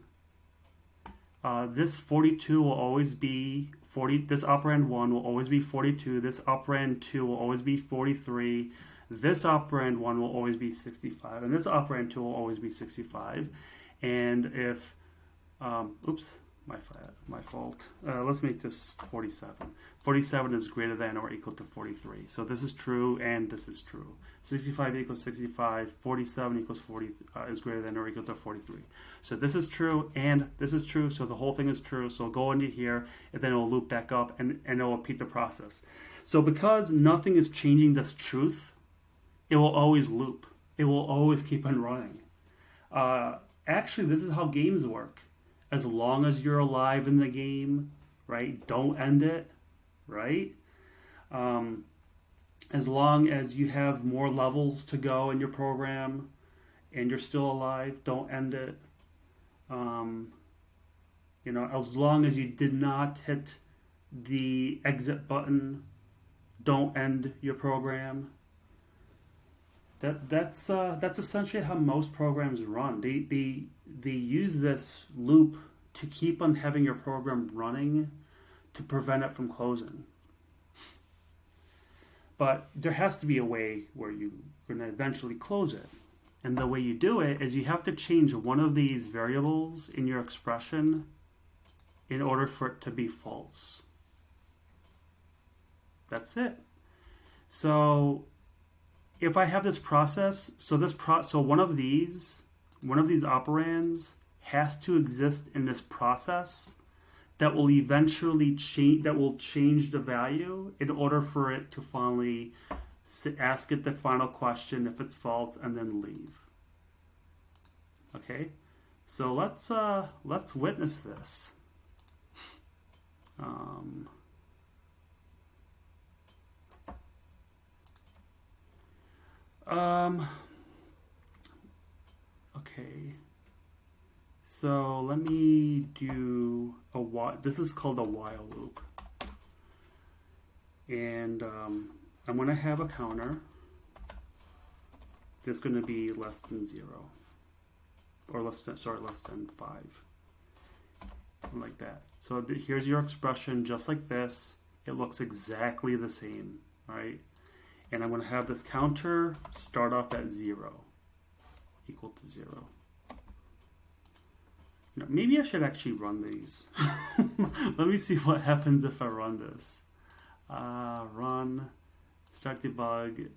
This 42 will always be 40. This operand 1 will always be 42. This operand 2 will always be 43. This operand 1 will always be 65. And this operand 2 will always be 65. And if, oops, my fault. Let's make this 47. 47 is greater than or equal to 43. So this is true and this is true. 65 equals 65. 47 equals 40 is greater than or equal to 43. So this is true and this is true. So the whole thing is true. So go into here and then it will loop back up and it will repeat the process. So because nothing is changing this truth, it will always loop. It will always keep on running. Actually, this is how games work. As long as you're alive in the game, right? Don't end it, right? As long as you have more levels to go in your program and you're still alive, don't end it. As long as you did not hit the exit button, don't end your program. That's essentially how most programs run. They use this loop to keep on having your program running to prevent it from closing. But there has to be a way where you're going to eventually close it. And the way you do it is you have to change one of these variables in your expression in order for it to be false. That's it. So if I have this process, so one of these operands has to exist in this process that will eventually change the value in order for it to finally ask it the final question if it's false and then leave. Okay, So let's witness this. Okay. So let me do a while. This is called a while loop, and I'm going to have a counter that's going to be less than 0, or less than 5, like that. So here's your expression, just like this. It looks exactly the same, right? And I'm going to have this counter start off at 0, equal to 0. Maybe I should actually run these. Let me see what happens if I run this. Run, start debug,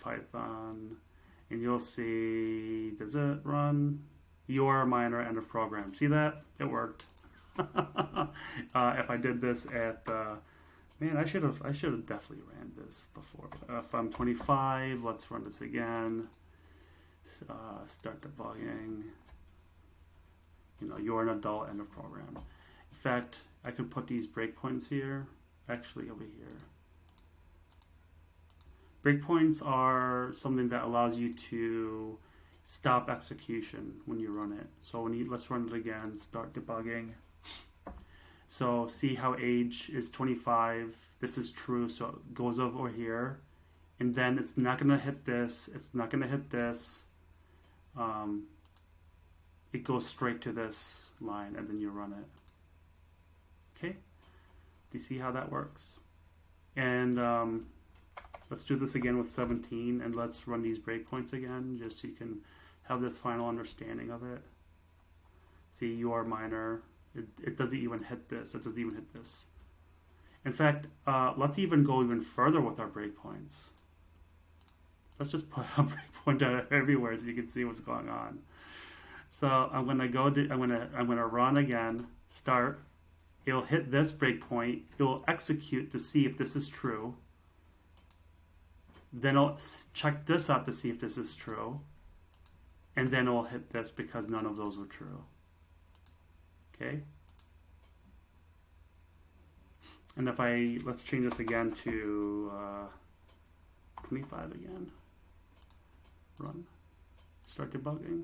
Python, and you'll see, does it run? Your minor end of program. See that? It worked. If I did this at, man, I should have definitely ran this before. If I'm 25, let's run this again. Start debugging. You're an adult, end of program. In fact, I could put these breakpoints here, actually over here. Breakpoints are something that allows you to stop execution when you run it. So let's run it again, start debugging. So see how age is 25, this is true, so it goes over here. And then it's not gonna hit this, it's not gonna hit this. It goes straight to this line, and then you run it. Okay, do you see how that works? And let's do this again with 17, and let's run these breakpoints again, just so you can have this final understanding of it. See, your minor, it doesn't even hit this, it doesn't even hit this. In fact, let's even go even further with our breakpoints. Let's just put a breakpoint everywhere so you can see what's going on. So I'm gonna run again, start. It'll hit this breakpoint. It will execute to see if this is true. Then it'll check this out to see if this is true. And then it'll hit this because none of those were true. Okay? And if let's change this again to 25 again. Run. Start debugging.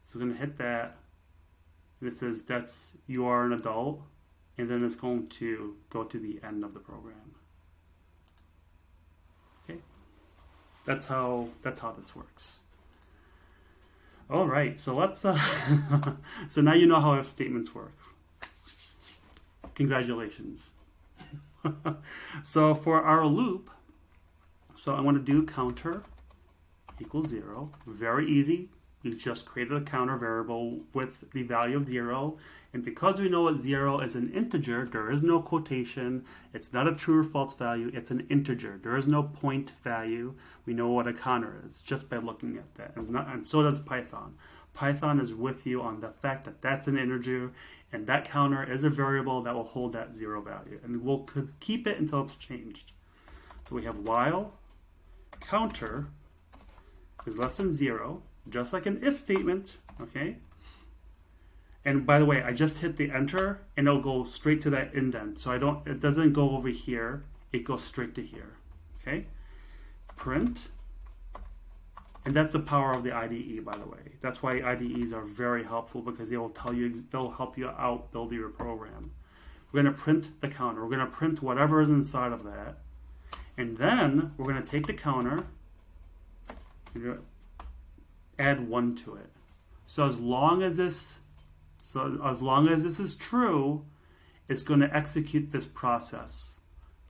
So we're going to hit that. This says you are an adult, and then it's going to go to the end of the program. Okay, that's how this works. All right, so let's. So now you know how if statements work. Congratulations. So for our loop, so I want to do counter equals 0. Very easy. We just created a counter variable with the value of 0, and because we know that 0 is an integer, there is no quotation. It's not a true or false value, it's an integer. There is no point value. We know what a counter is just by looking at that, and so does Python. Python is with you on the fact that that's an integer, and that counter is a variable that will hold that 0 value, and we'll keep it until it's changed. So we have while counter is less than 0, just like an if statement, okay? And by the way, I just hit the enter and it'll go straight to that indent. So it doesn't go over here, it goes straight to here, okay? Print, and that's the power of the IDE, by the way. That's why IDEs are very helpful, because they'll help you out build your program. We're gonna print the counter. We're gonna print whatever is inside of that. And then we're gonna take the counter, add 1 to it. So as long as this is true, it's going to execute this process.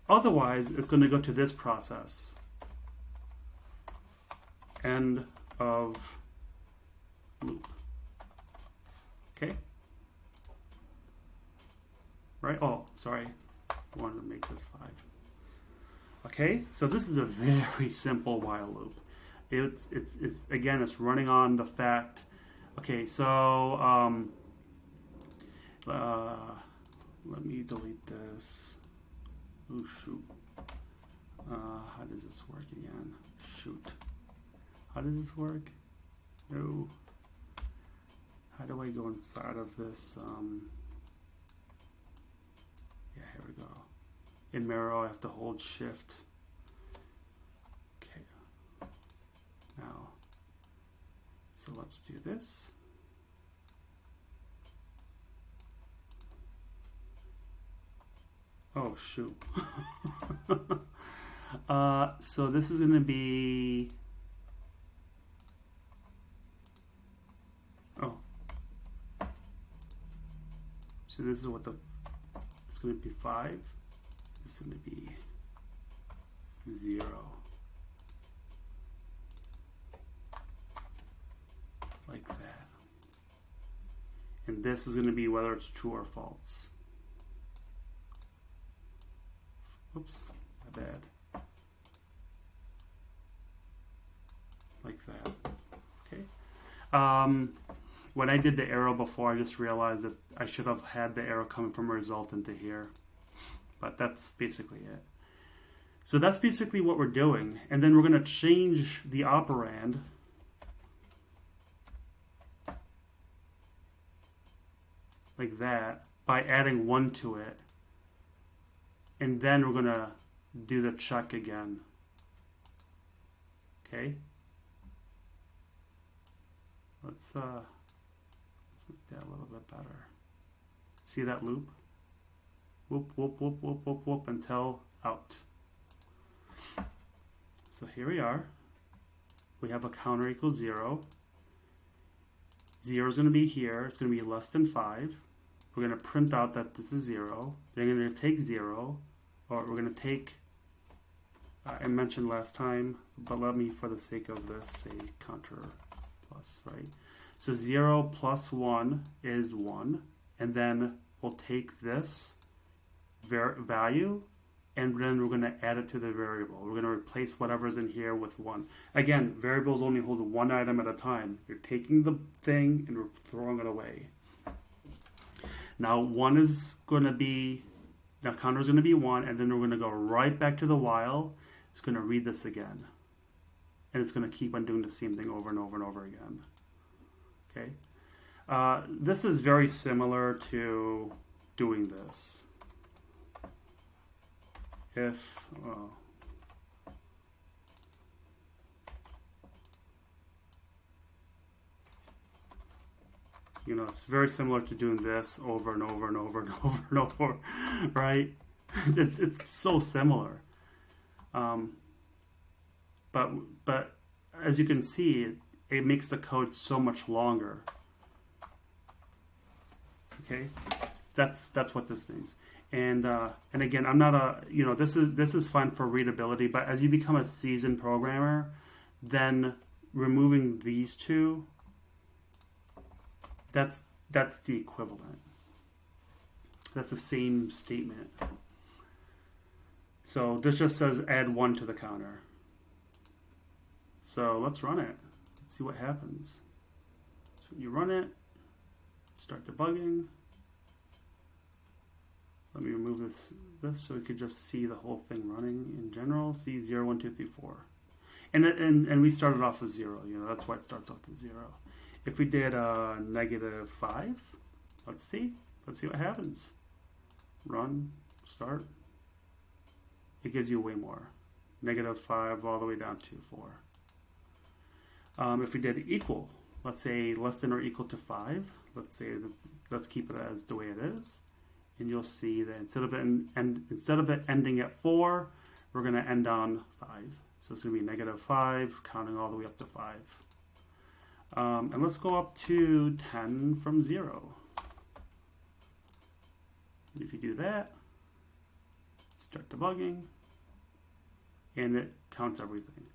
Otherwise, it's going to go to this process. End of loop. Okay? Right? Oh, sorry. I wanted to make this 5. Okay? So this is a very simple while loop. It's again, it's running on the fact. Okay, so let me delete this. Oh shoot! How does this work again? Shoot! How does this work? No. How do I go inside of this? Yeah, here we go. In Miro, I have to hold shift. Okay. Now, so let's do this. Oh, shoot. So this is going to be... Oh. So this is what it's going to be 5. It's going to be 0. Like that. And this is going to be whether it's true or false. Oops, my bad. Like that. Okay. When I did the arrow before, I just realized that I should have had the arrow coming from a result into here. But that's basically it. So that's basically what we're doing. And then we're going to change the operand like that by adding 1 to it. And then we're going to do the check again. Okay? Let's make that a little bit better. See that loop? Whoop, whoop, whoop, whoop, whoop, whoop until out. So here we are. We have a counter equals 0. 0 is going to be here. It's going to be less than 5. We're going to print out that this is 0. Then we're going to take 0. Or we're going to take, I mentioned last time, but let me, for the sake of this, say counter plus, right? So 0 plus 1 is 1. And then we'll take this value, and then we're going to add it to the variable. We're going to replace whatever's in here with 1. Again, variables only hold 1 item at a time. You're taking the thing and we're throwing it away. Now 1 is going to be, now counter is going to be 1, and then we're going to go right back to the while. It's going to read this again. And it's going to keep on doing the same thing over and over and over again. Okay. This is very similar to doing this. If, you know, it's very similar to doing this over and over and over and over and over, right? It's so similar. But as you can see, it makes the code so much longer. Okay, that's what this means. And again, I'm not a, you know, this is fine for readability, but as you become a seasoned programmer, then removing these two, that's the equivalent. That's the same statement. So this just says add 1 to the counter. So let's run it. Let's see what happens. So you run it, start debugging. Let me remove this so we could just see the whole thing running in general. See 0, 1, 2, 3, 4. And we started off with 0, you know, that's why it starts off with 0. If we did -5, let's see what happens. Run, start. It gives you way more. -5 all the way down to 4. If we did equal, let's say less than or equal to 5, let's keep it as the way it is. And you'll see that instead of it ending at 4, we're going to end on 5. So it's going to be -5, counting all the way up to 5. And let's go up to 10 from 0. And if you do that, start debugging, and it counts everything.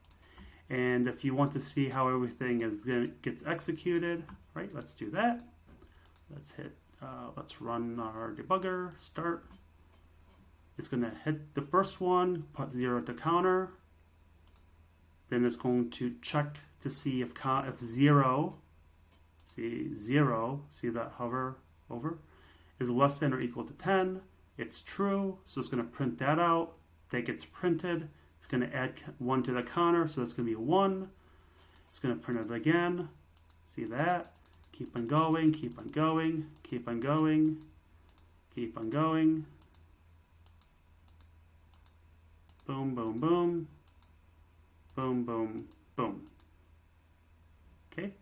And if you want to see how everything gets executed, right, let's do that. Let's run our debugger, start. It's going to hit the first one, put 0 to counter. Then it's going to check to see if 0, see that hover over, is less than or equal to 10. It's true, so it's going to print that out. That gets printed. It's going to add 1 to the counter, so that's going to be 1. It's going to print it again. See that? keep on going, keep on going, keep on going, keep on going. Boom, boom, boom. Boom, boom, boom. Okay?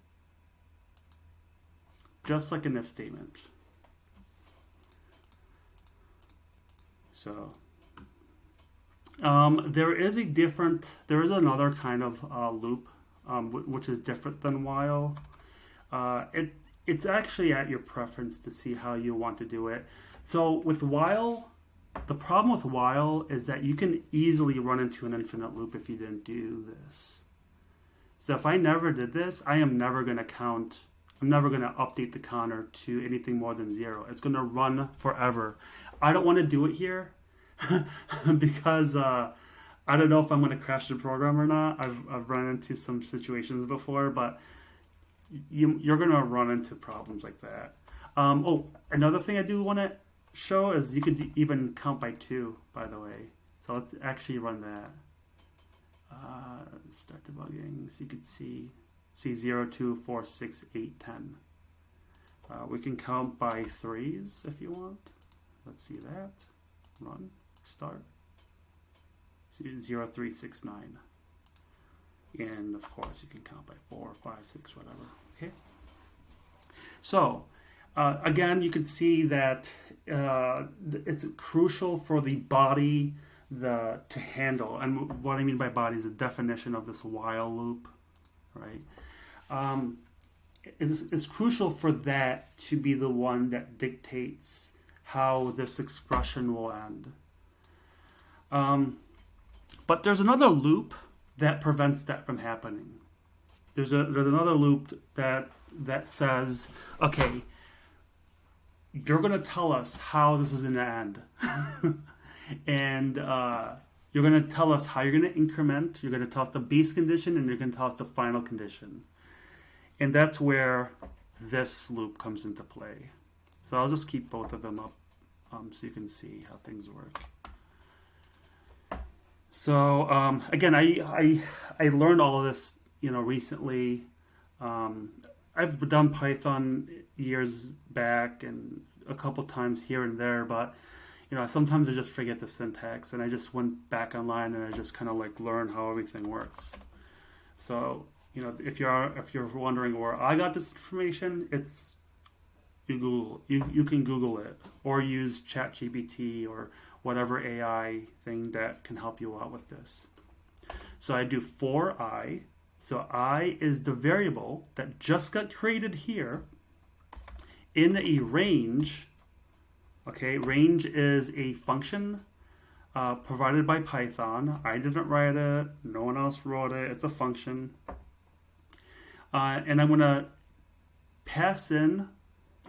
Just like an if statement. So there is another kind of loop which is different than while. It's actually at your preference to see how you want to do it. So with while, the problem with while is that you can easily run into an infinite loop if you didn't do this. So if I never did this, I am never going to count. I'm never going to update the counter to anything more than 0. It's going to run forever. I don't want to do it here because I don't know if I'm going to crash the program or not. I've run into some situations before, but you're going to run into problems like that. Oh, another thing I do want to show is you could even count by 2, by the way. So let's actually run that. Start debugging so you could see 0, 2, 4, 6, 8, 10. We can count by 3s if you want. Let's see that. Run, start. 0, 3, 6, 9. And of course you can count by 4, 5, 6, whatever. Okay. So again, you can see that it's crucial for the body to handle. And what I mean by body is the definition of this while loop, right? It's crucial for that to be the one that dictates how this expression will end. But there's another loop that prevents that from happening. There's another loop that says, okay, you're going to tell us how this is going to end. And you're going to tell us how you're going to increment. You're going to tell us the base condition, and you're going to tell us the final condition. And that's where this loop comes into play. So I'll just keep both of them up so you can see how things work. So again, I learned all of this, recently. I've done Python years back and a couple times here and there, but sometimes I just forget the syntax, and I just went back online and I just kind of learned how everything works. So if you're wondering where I got this information, it's you can Google it or use ChatGPT or whatever AI thing that can help you out with this. So I do for I. So I is the variable that just got created here in a range. Okay, range is a function provided by Python. I didn't write it. No one else wrote it. It's a function. And I'm going to pass in.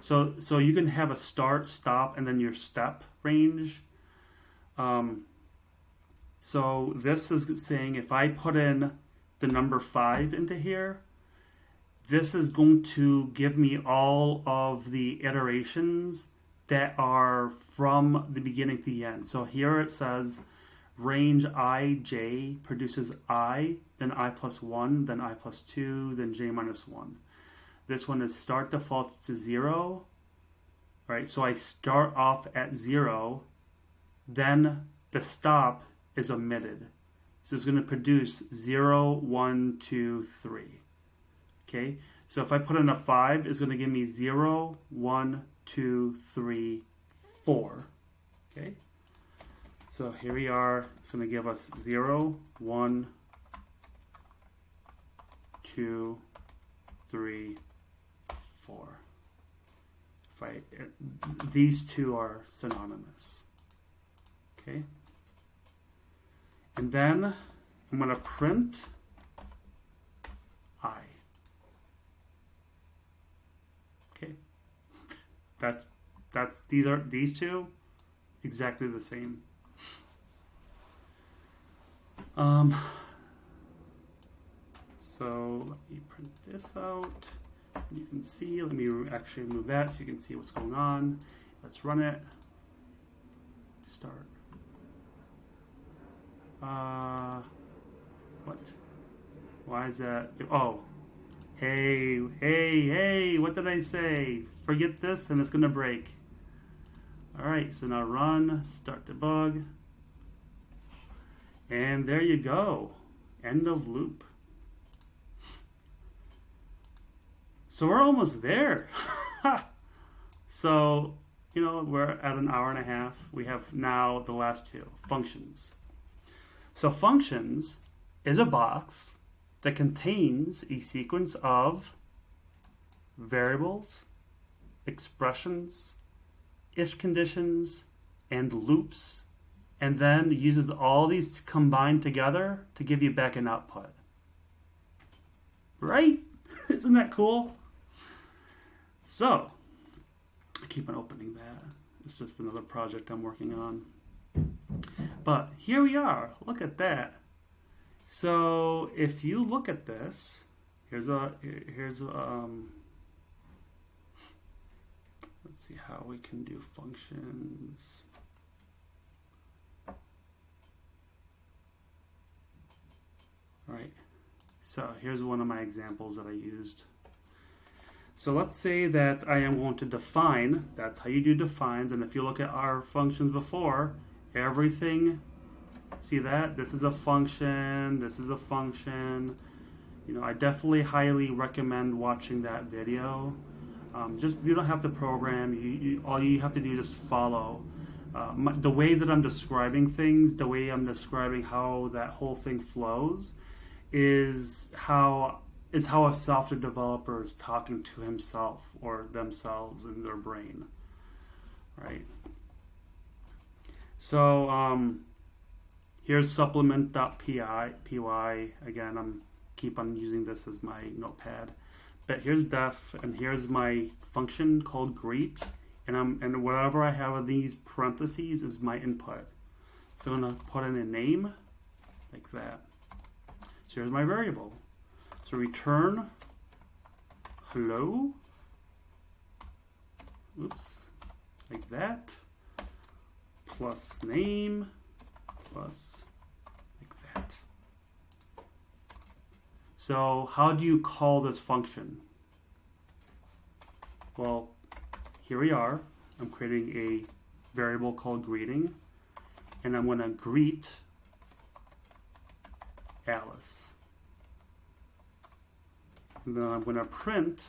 So you can have a start, stop, and then your step range. So this is saying if I put in the number 5 into here, this is going to give me all of the iterations that are from the beginning to the end. So here it says range ij produces I, then I plus 1, then I plus 2, then j minus 1. This one is start defaults to 0, right? So I start off at 0, then the stop is omitted. So it's going to produce 0, 1, 2, 3. Okay, so if I put in a 5, it's going to give me 0, 1, 2, 3, 4. Okay, so here we are. It's going to give us 0, 1, 2, 3, 4. These two are synonymous. Okay. And then I'm going to print I. Okay. That's these two exactly the same. So let me print this out. You can see, let me actually move that so you can see what's going on. Let's run it. Start. What? Why is that? Oh, Hey, what did I say? Forget this and it's gonna break. All right, so now run, start debug. And there you go, end of loop. So we're almost there. So, you know, we're at an hour and a half. We have now the last two, functions. So functions is a box that contains a sequence of variables, expressions, if conditions, and loops, and then uses all these combined together to give you back an output. Right? Isn't that cool? So, I keep on opening that. It's just another project I'm working on. But here we are. Look at that. So if you look at this, here's let's see how we can do functions. All right. So here's one of my examples that I used. So let's say that I am going to define, that's how you do defines, and if you look at our functions before, everything, see that? This is a function, this is a function. You know, I definitely highly recommend watching that video. Just, you don't have to program, all you have to do is just follow. The way that I'm describing things, the way I'm describing how that whole thing flows, is how a software developer is talking to himself or themselves in their brain, right? So here's supplement.py. Again, I'm keep on using this as my notepad. But here's def, and here's my function called greet, and whatever I have in these parentheses is my input. So I'm gonna put in a name like that. So here's my variable. So return hello, oops, like that, plus name, plus like that. So how do you call this function? Well, here we are. I'm creating a variable called greeting, and I'm going to greet Alice. And then I'm going to print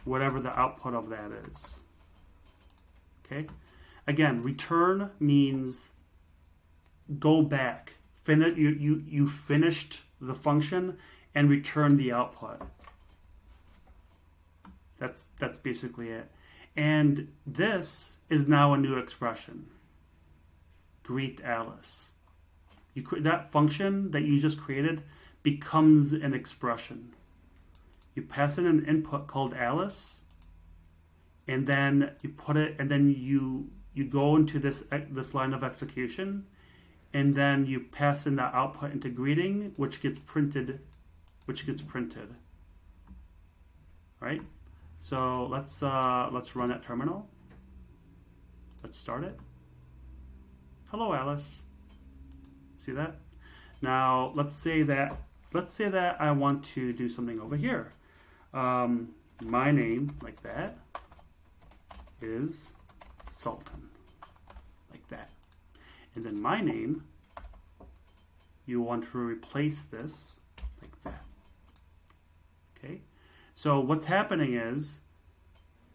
whatever the output of that is. Okay? Again, return means go back. You finished the function and return the output. That's basically it. And this is now a new expression. Greet Alice. That function that you just created becomes an expression. You pass in an input called Alice, and then you put it, and then you go into this line of execution, and then you pass in the output into greeting, which gets printed. Right? So let's run that terminal. Let's start it. Hello, Alice. See that? Now let's say that I want to do something over here. My name, like that, is Sultan, like that. And then my name, you want to replace this like that. Okay? So what's happening is,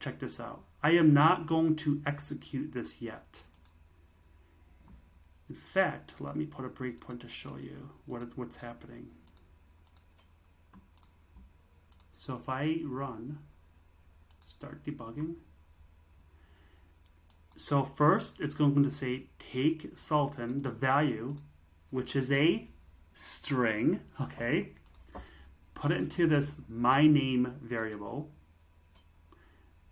check this out. I am not going to execute this yet. In fact, let me put a breakpoint to show you what's happening. So if I run, start debugging. So first, it's going to say take Sultan, the value, which is a string, okay? Put it into this my name variable.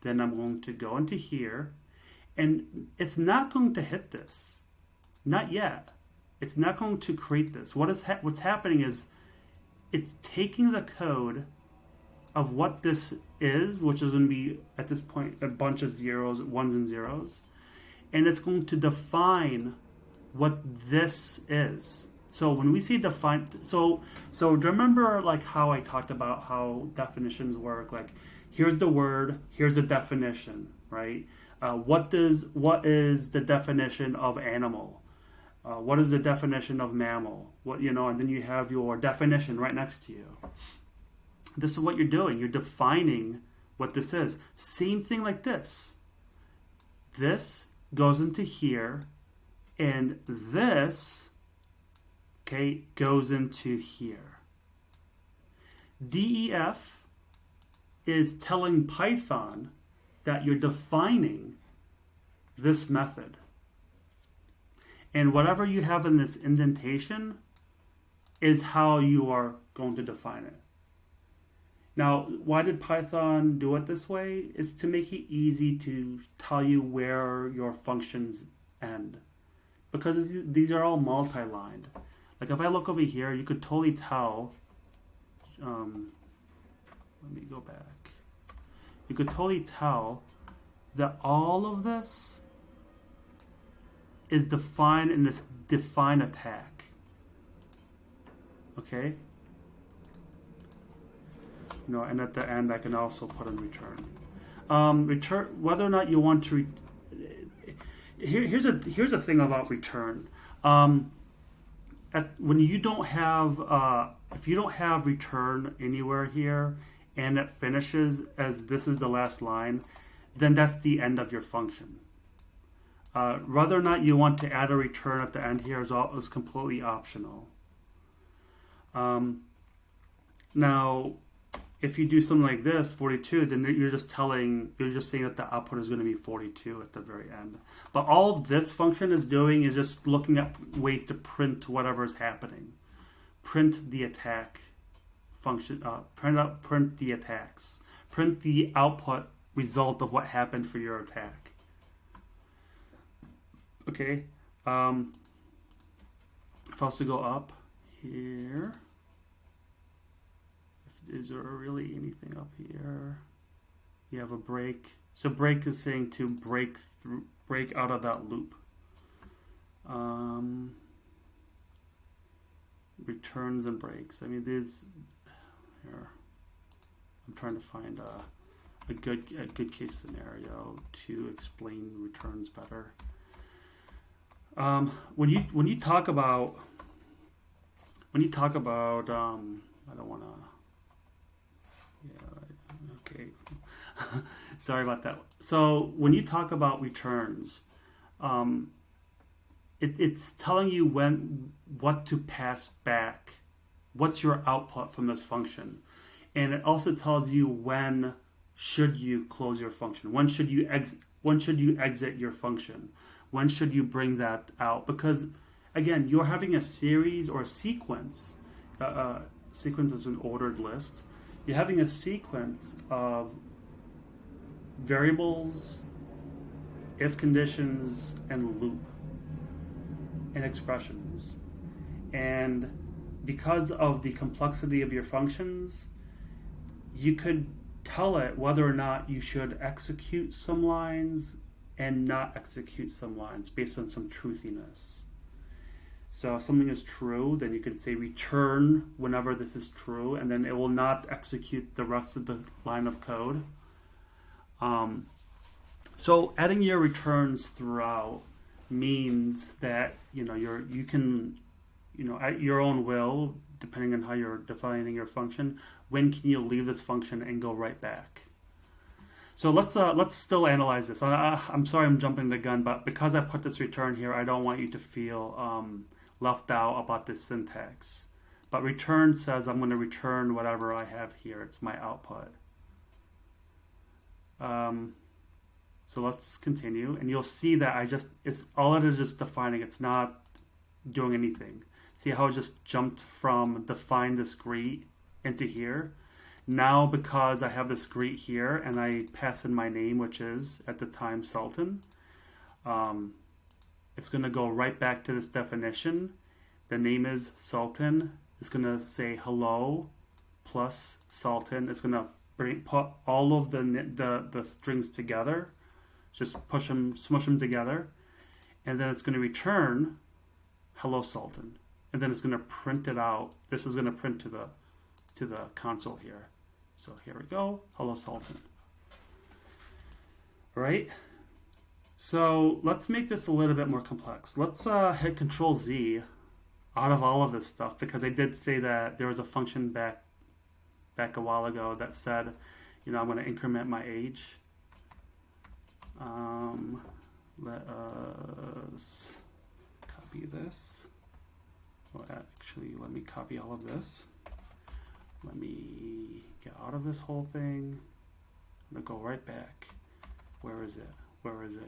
Then I'm going to go into here, and it's not going to hit this. Not yet. It's not going to create this. What's happening is it's taking the code of what this is, which is going to be at this point a bunch of zeros, ones and zeros, and it's going to define what this is. So when we see define, so remember like how I talked about how definitions work. Like here's the word, here's the definition, right? What is the definition of animal? What is the definition of mammal? What, you know, and then you have your definition right next to you. This is what you're doing. You're defining what this is. Same thing like this. This goes into here, and this, okay, goes into here. DEF is telling Python that you're defining this method. And whatever you have in this indentation is how you are going to define it. Now, why did Python do it this way? It's to make it easy to tell you where your functions end. Because these are all multi-lined. Like if I look over here, you could totally tell, let me go back. You could totally tell that all of this is defined in this define attack. Okay? You know, and at the end I can also put in return. Return whether or not you want to. Here's a thing about return. When you don't have if you don't have return anywhere here and it finishes as this is the last line, then that's the end of your function. Whether or not you want to add a return at the end here is completely optional. Now, if you do something like this, 42, then you're just saying that the output is going to be 42 at the very end. But all this function is doing is just looking at ways to print whatever is happening. Print the attack function, print the attacks. Print the output result of what happened for your attack. Okay. If I was to go up here, is there really anything up here? You have a break. So break is saying to break out of that loop. Returns and breaks. I mean, these here. I'm trying to find a good case scenario to explain returns better. When you talk about I don't want to. Yeah, okay. Sorry about that. So when you talk about returns, it's telling you what to pass back. What's your output from this function? And it also tells you when should you close your function. When should you exit your function? When should you bring that out? Because again, you're having a series or a sequence. Sequence is an ordered list. You're having a sequence of variables, if conditions, and loop, and expressions. And because of the complexity of your functions, you could tell it whether or not you should execute some lines and not execute some lines based on some truthiness. So if something is true, then you could say return whenever this is true, and then it will not execute the rest of the line of code. So adding your returns throughout means that you can at your own will, depending on how you're defining your function, when can you leave this function and go right back. So let's still analyze this. I'm sorry I'm jumping the gun, but because I put this return here, I don't want you to feel left out about this syntax. But return says I'm going to return whatever I have here. It's my output. So let's continue, and you'll see that all it is just defining. It's not doing anything. See how it just jumped from define this greet into here? Now, because I have this greet here and I pass in my name, which is at the time Sultan, it's going to go right back to this definition. The name is Sultan. It's going to say hello plus Sultan. It's going to put all of the strings together, just smush them together, and then it's going to return hello Sultan. and then it's going to print it out. This is going to print to the console here. So here we go, hello Sultan. All right. So let's make this a little bit more complex. Let's hit Control Z out of all of this stuff, because I did say that there was a function back a while ago that said, you know, I'm going to increment my age. Let us copy this. Well, actually, let me copy all of this. Let me get out of this whole thing. I'm going to go right back. Where is it? Where is it?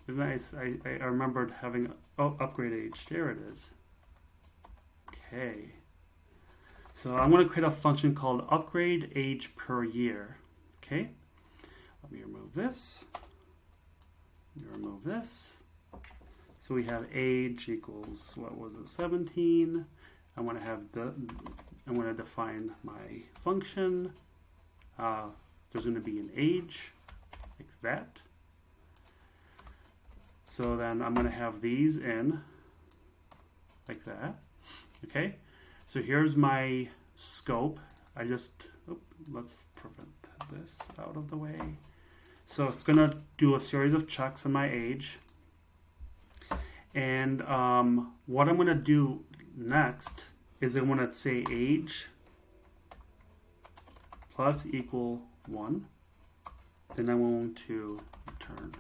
It's nice. I remembered having, oh, upgrade age. There it is. Okay. So I'm going to create a function called upgrade age per year. Okay. Let me remove this. Let me remove this. So we have age equals, what was it, 17. I want to have I'm going to define my function. There's going to be an age, like that. So then I'm going to have these in, like that. Okay, so here's my scope. Let's prevent this out of the way. So it's going to do a series of checks on my age. And what I'm going to do next is I'm going to say age plus equal 1. Then I'm going to return.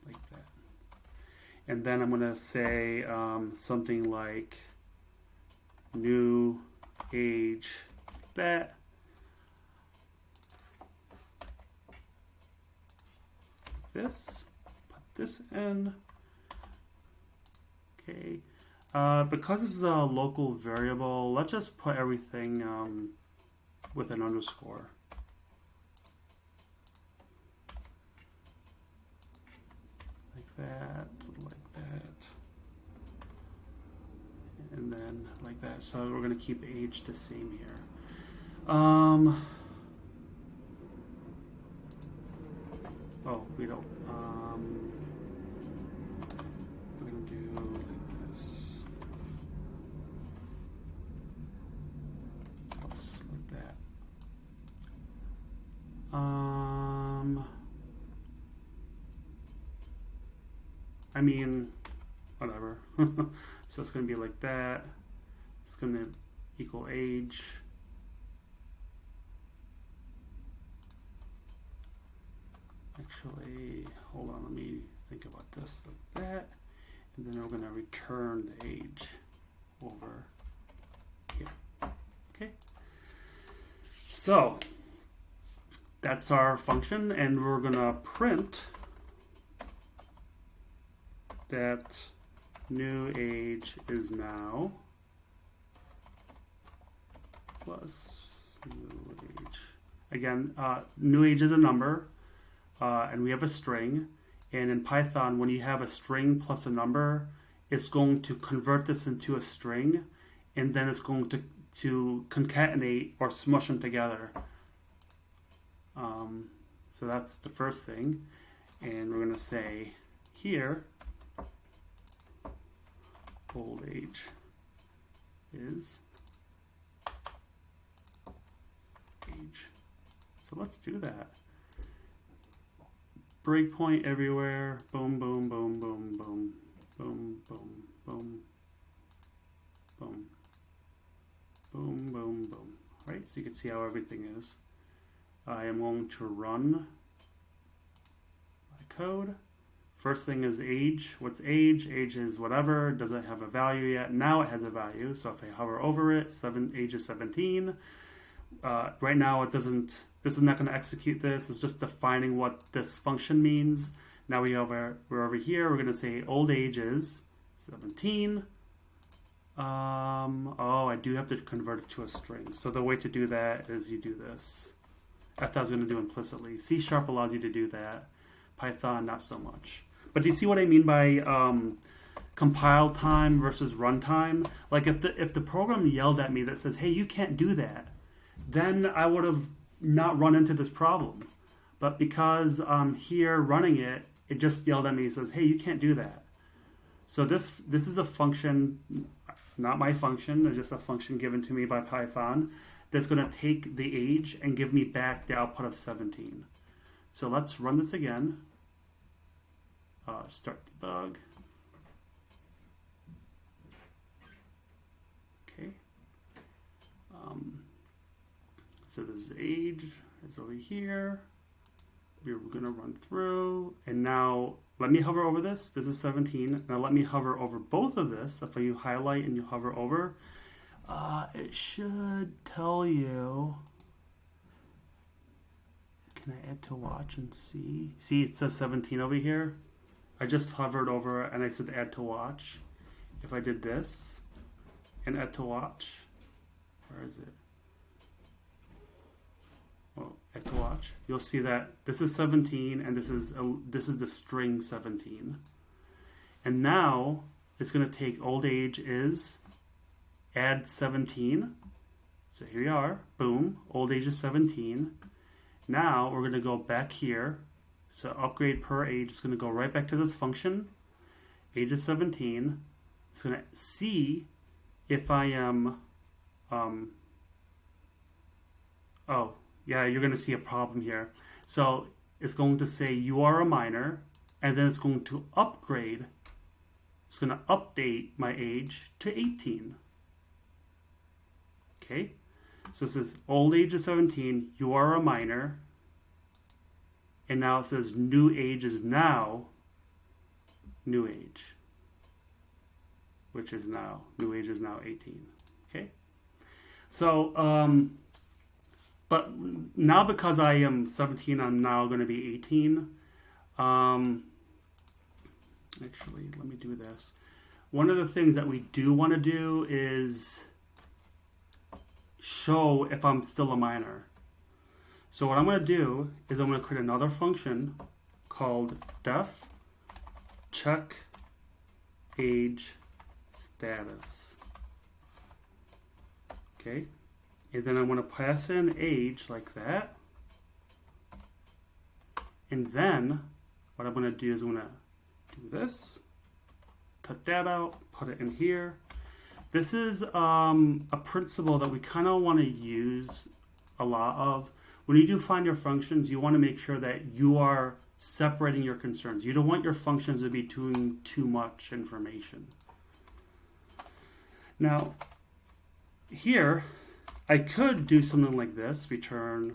Like that. And then I'm going to say something like new age, like that. This, put this in. Okay. Because this is a local variable, let's just put everything with an underscore. That, like that, and then like that. So we're going to keep age the same here. Oh, we don't. We're going to do like this. Plus like that. I mean, whatever. So it's going to be like that. It's going to equal age. Actually, hold on, let me think about this like that. And then we're going to return the age over here. Okay. So that's our function, and we're going to print that new age is now plus new age. Again, new age is a number, and we have a string. And in Python, when you have a string plus a number, it's going to convert this into a string, and then it's going to concatenate or smush them together. So that's the first thing. And we're going to say here, old age is age. So let's do that. Breakpoint everywhere. Boom, boom, boom, boom, boom, boom, boom, boom, boom, boom, boom, boom. All right, so you can see how everything is. I am going to run my code. First thing is age. What's age? Age is whatever. Doesn't have a value yet. Now it has a value. So if I hover over it, age is 17. Right now it doesn't. This is not going to execute this. It's just defining what this function means. Now we're over here. We're going to say old age is 17. Oh, I do have to convert it to a string. So the way to do that is you do this. I thought I was going to do implicitly. C# allows you to do that. Python, not so much. But do you see what I mean by compile time versus runtime? Like if the program yelled at me that says, hey, you can't do that, then I would have not run into this problem. But because I'm here running it, it just yelled at me and says, hey, you can't do that. So this is a function, not my function, it's just a function given to me by Python that's going to take the age and give me back the output of 17. So let's run this again. Start debug. Okay. So this is age, it's over here. We're going to run through, and now let me hover over this. This is 17. Now let me hover over both of this. If you highlight and you hover over, it should tell you. Can I add to watch and see? See, it says 17 over here. I just hovered over and I said add to watch. If I did this and add to watch, where is it? Well, add to watch. You'll see that this is 17 and this is the string 17. And now it's going to take old age is add 17. So here you are. Boom. Old age is 17. Now we're going to go back here. So upgrade per age is going to go right back to this function. Age is 17. It's going to see if I am, oh, yeah, you're going to see a problem here. So it's going to say you are a minor, and then it's going to upgrade. It's going to update my age to 18. Okay, so it says old age is 17, you are a minor. And now it says new age is now new age, which is now, new age is now 18, okay? So, but now because I am 17, I'm now going to be 18. Actually, let me do this. One of the things that we do want to do is show if I'm still a minor. So what I'm going to do is I'm going to create another function called def check age status. Okay, and then I'm going to pass in age like that. And then what I'm going to do is I'm going to do this, cut that out, put it in here. This is a principle that we kind of want to use a lot of. When you do find your functions, you want to make sure that you are separating your concerns. You don't want your functions to be doing too much information. Now, here, I could do something like this, return.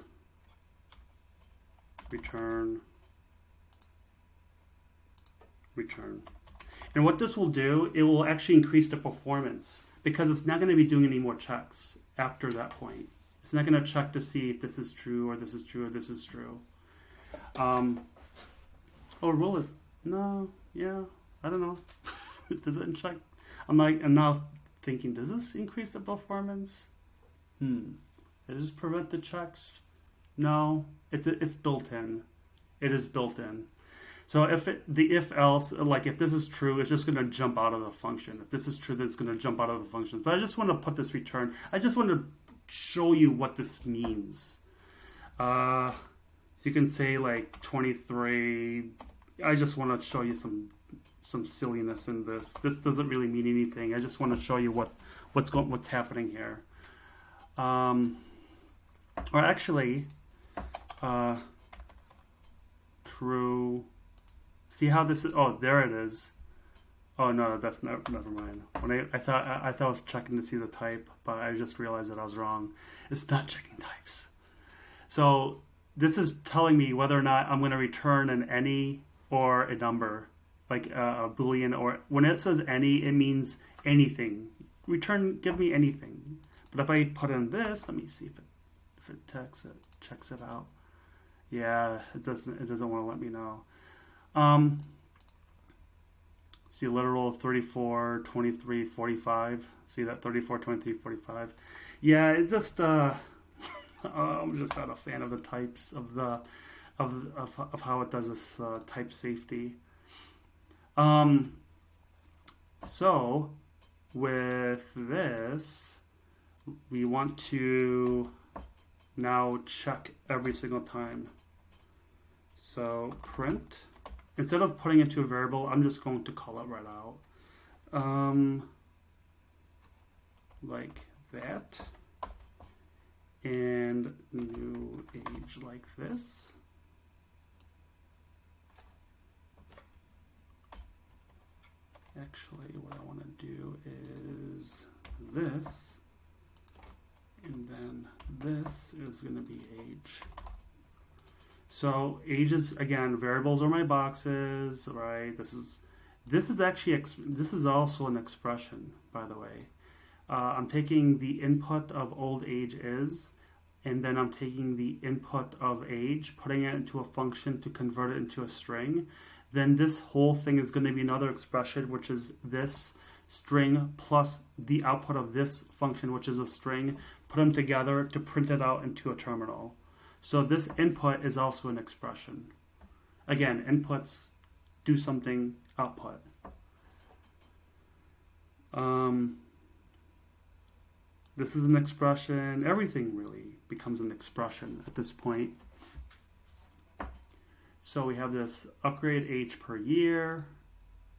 And what this will do, it will actually increase the performance because it's not going to be doing any more checks after that point. It's not going to check to see if this is true or this is true or this is true. Or will it? No, yeah, I don't know. Does it check? I'm now thinking, does this increase the performance? Does this prevent the checks? No, it's built in. It is built in. So if the if-else, like if this is true, it's just going to jump out of the function. If this is true, then it's going to jump out of the function. But I just want to put this return. I just want to show you what this means. So you can say like 23. I just want to show you some silliness in this. This doesn't really mean anything. I just want to show you what's happening here. Or actually, true. See how this is? Oh, there it is. Oh no, that's never mind. When I thought I was checking to see the type, but I just realized that I was wrong. It's not checking types. So this is telling me whether or not I'm going to return an any or a number, like a Boolean. Or when it says any, it means anything. Give me anything. But if I put in this, let me see if it checks it out. Yeah, it doesn't want to let me know. See literal 34, 23, 45. See that 34, 23, 45. Yeah, it's just I'm just not a fan of the types of how it does this type safety. So with this, we want to now check every single time. So print, instead of putting it to a variable, I'm just going to call it right out. Like that. And new age like this. Actually, what I want to do is this, and then this is going to be age. So ages, again, variables are my boxes, right? This is actually, this is also an expression, by the way. I'm taking the input of old age is, and then I'm taking the input of age, putting it into a function to convert it into a string. Then this whole thing is going to be another expression, which is this string plus the output of this function, which is a string, put them together to print it out into a terminal. So this input is also an expression. Again, inputs do something, output. This is an expression. Everything really becomes an expression at this point. So we have this upgrade age per year.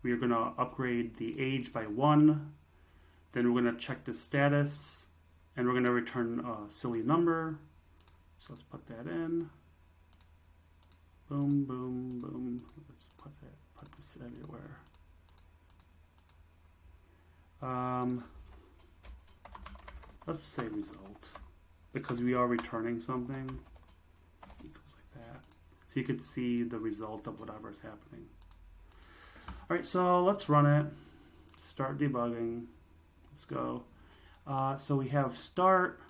We are going to upgrade the age by 1. Then we're going to check the status, and we're going to return a silly number. So let's put that in. Boom, boom, boom. Let's put this everywhere. Let's say result, because we are returning something. Equals like that. So you could see the result of whatever is happening. All right, so let's run it. Start debugging. Let's go. So we have start.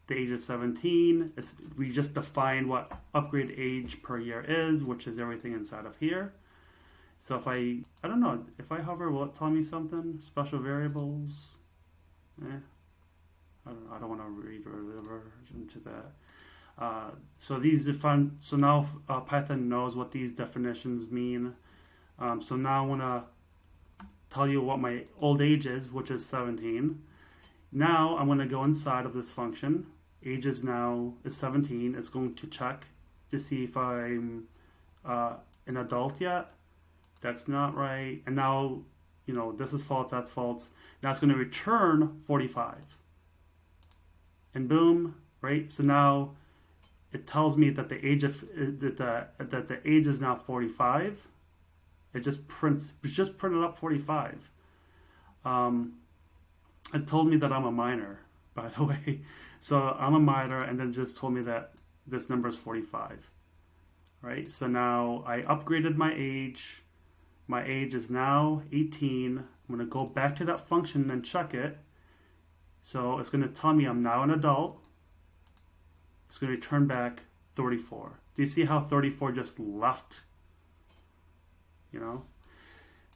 The age is 17. We just defined what upgrade age per year is, which is everything inside of here. So if I don't know, if I hover, will it tell me something? Special variables? I don't want to read into that. So these define. So now Python knows what these definitions mean. So now I want to tell you what my old age is, which is 17. Now I'm going to go inside of this function. Age is now 17. It's going to check to see if I'm an adult yet. That's not right. And now, this is false. That's false. Now it's going to return 45. And boom, right? So now it tells me that the age that the age is now 45. It just printed up 45. It told me that I'm a minor, by the way. So I'm a minor, and then just told me that this number is 45. Right? So now I upgraded my age. My age is now 18. I'm going to go back to that function and check it. So it's going to tell me I'm now an adult. It's going to return back 34. Do you see how 34 just left?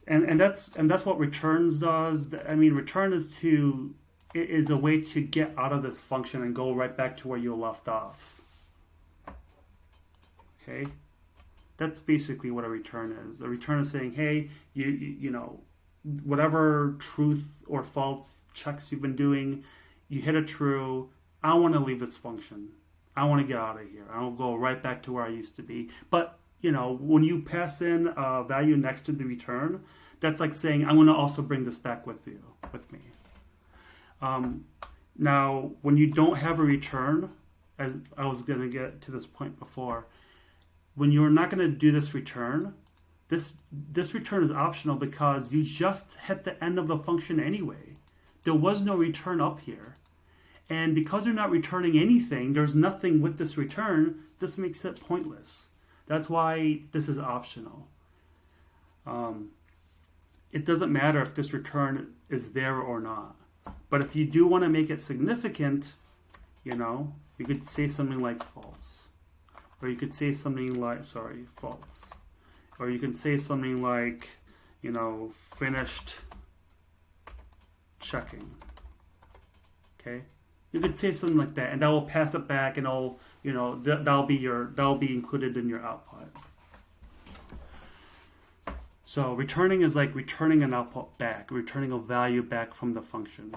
And that's what returns does. I mean, return is a way to get out of this function and go right back to where you left off. Okay, that's basically what a return is. A return is saying, hey, whatever truth or false checks you've been doing, you hit a true. I want to leave this function. I want to get out of here. I'll go right back to where I used to be. But when you pass in a value next to the return, that's like saying, I'm going to also bring this back with me. Now, when you don't have a return, as I was going to get to this point before, when you're not going to do this return, this return is optional because you just hit the end of the function anyway. There was no return up here. And because you're not returning anything, there's nothing with this return, this makes it pointless. That's why this is optional. It doesn't matter if this return is there or not. But if you do want to make it significant, you could say something like false. Or you could say something like, false. Or you can say something like, finished checking. Okay? You could say something like that, and that will pass it back, and that'll be included in your output. So returning is like returning an output back, returning a value back from the function.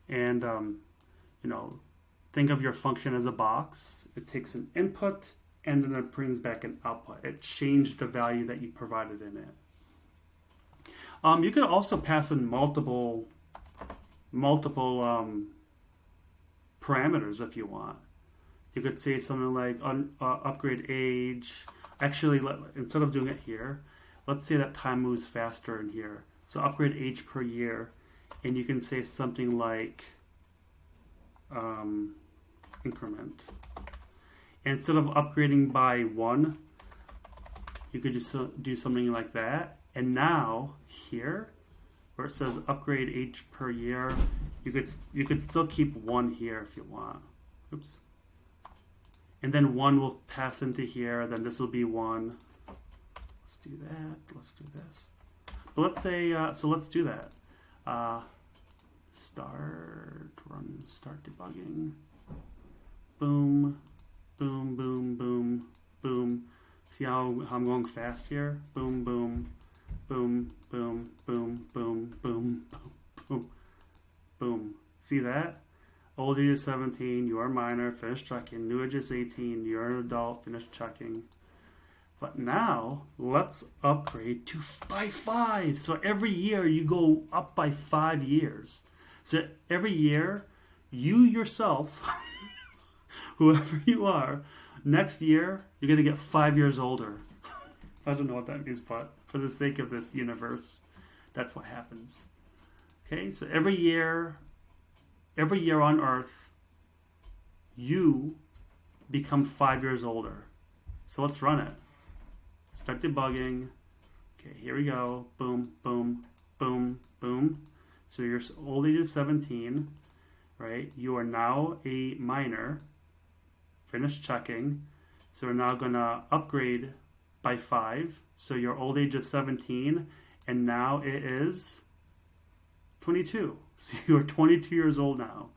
And you know, think of your function as a box. It takes an input and then it brings back an output. It changed the value that you provided in it. You could also pass in multiple parameters if you want. You could say something like upgrade age. Actually, instead of doing it here, let's say that time moves faster in here. So upgrade age per year, and you can say something like increment. And instead of upgrading by 1, you could just do something like that. And now here, where it says upgrade age per year, you could still keep 1 here if you want. Oops. And then 1 will pass into here. Then this will be 1. Let's do that. Let's do this. But let's say so. Let's do that. Start debugging. Boom, boom, boom, boom, boom. See how I'm going fast here? Boom, boom, boom, boom, boom, boom, boom, boom, boom, boom. See that? Old age is 17, you are minor, finish checking. New age is 18, you're an adult, finish checking. But now, let's upgrade by 5. So every year you go up by 5 years. So every year, you yourself, whoever you are, next year, you're going to get 5 years older. I don't know what that means, but for the sake of this universe, that's what happens. Okay, so every year on Earth, you become 5 years older. So let's run it. Start debugging. Okay, here we go. Boom, boom, boom, boom. So your old age is 17, right? You are now a minor. Finish checking. So we're now going to upgrade by 5. So your old age is 17, and now it is 22. So you're 22 years old now.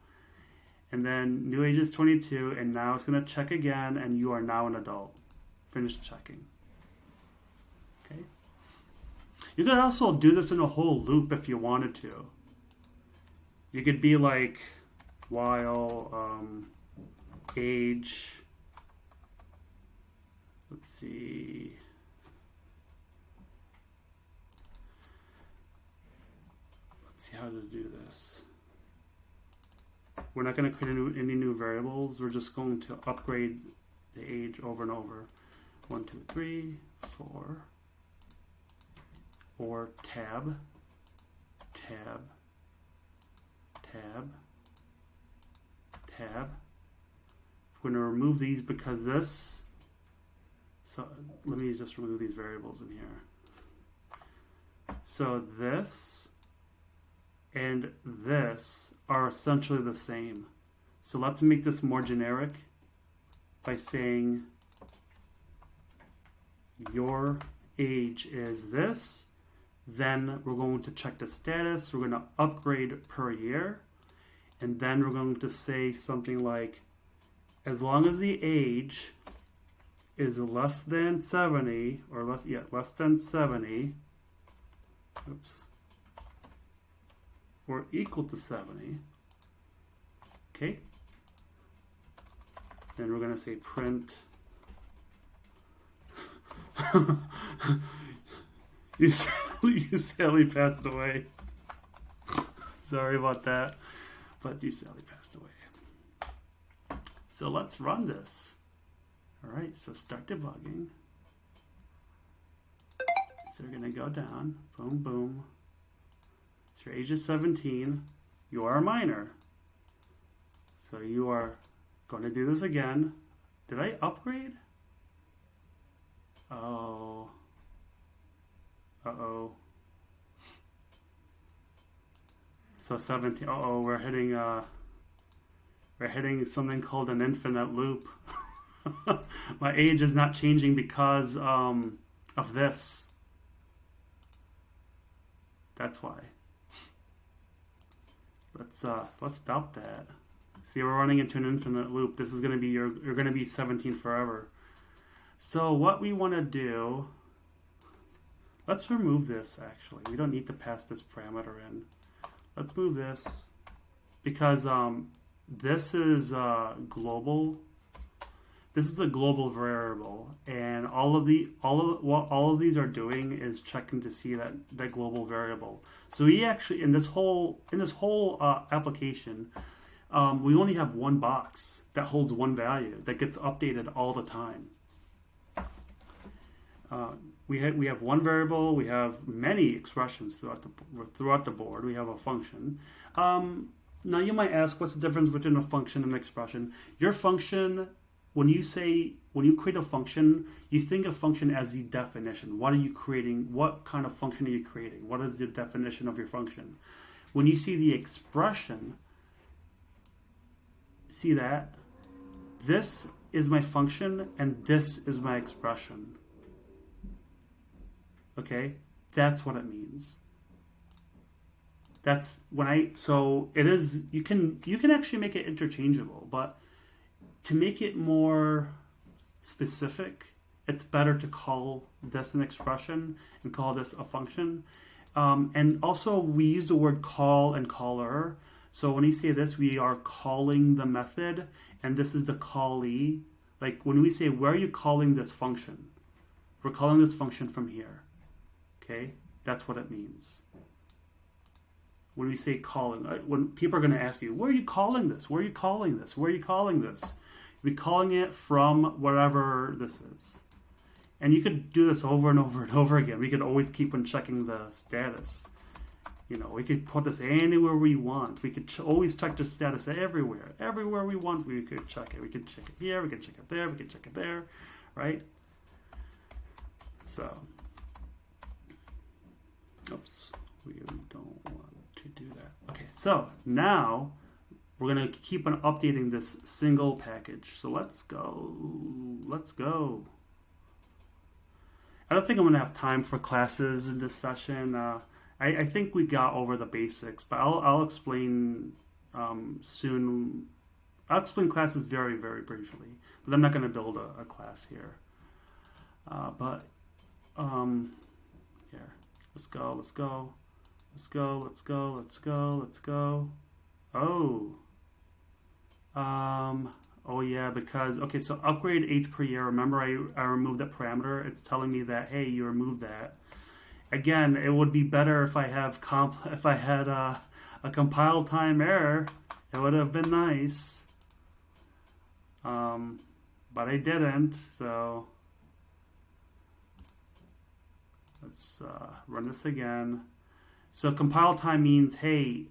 And then new age is 22, and now it's going to check again, and you are now an adult. Finish checking. Okay. You could also do this in a whole loop if you wanted to. You could be like while age, let's see. Let's see how to do this. We're not going to create any new variables. We're just going to upgrade the age over and over. 1, 2, 3, 4. Or tab, tab, tab, tab. We're going to remove these because this. So let me just remove these variables in here. So this and this are essentially the same. So let's make this more generic by saying your age is this. Then we're going to check the status. We're going to upgrade per year. And then we're going to say something like, as long as the age is less than 70, or less than 70, oops, or equal to 70, okay? Then we're going to say print. You sadly passed away. Sorry about that, but you sadly passed away. So let's run this. All right, so start debugging. So we're going to go down. Boom, boom. So your age is 17. You are a minor. So you are going to do this again. Did I upgrade? Oh. Uh-oh. So 17. Uh-oh, we're hitting something called an infinite loop. My age is not changing because of this. That's why. Let's stop that. See, we're running into an infinite loop. This is going to be you're going to be 17 forever. So what we want to do, let's remove this actually. We don't need to pass this parameter in. Let's move this because this is global. This is a global variable, and all of what all of these are doing is checking to see that global variable. So we actually in this whole application, we only have one box that holds one value that gets updated all the time. We have one variable. We have many expressions throughout the board. We have a function. Now you might ask, what's the difference between a function and an expression? Your function, when you create a function, you think of function as the definition. What are you creating? What kind of function are you creating? What is the definition of your function? When you see the expression, see that? This is my function and this is my expression. Okay? That's what it means. That's when so it is, you can actually make it interchangeable, but to make it more specific, it's better to call this an expression and call this a function. And also we use the word call and caller. So when we say this, we are calling the method, and this is the callee. Like when we say, where are you calling this function? We're calling this function from here. Okay, that's what it means. When we say calling, when people are going to ask you, where are you calling this? Where are you calling this? Where are you calling this? We're calling it from wherever this is. And you could do this over and over and over again. We could always keep on checking the status. You know, we could put this anywhere we want. We could always check the status everywhere. Everywhere we want, we could check it. We could check it here, we could check it there, we could check it there, right? So, oops, we don't want to do that. Okay, so now we're going to keep on updating this single package. So let's go. I don't think I'm going to have time for classes in this session. I think we got over the basics, but I'll explain soon. I'll explain classes very, very briefly, but I'm not going to build a class here. Here, let's go. Oh yeah, because, okay, so upgrade H per year. Remember I removed that parameter. It's telling me that, hey, you removed that. Again, it would be better if I had a compile time error. It would have been nice. But I didn't, so let's run this again. So compile time means, hey,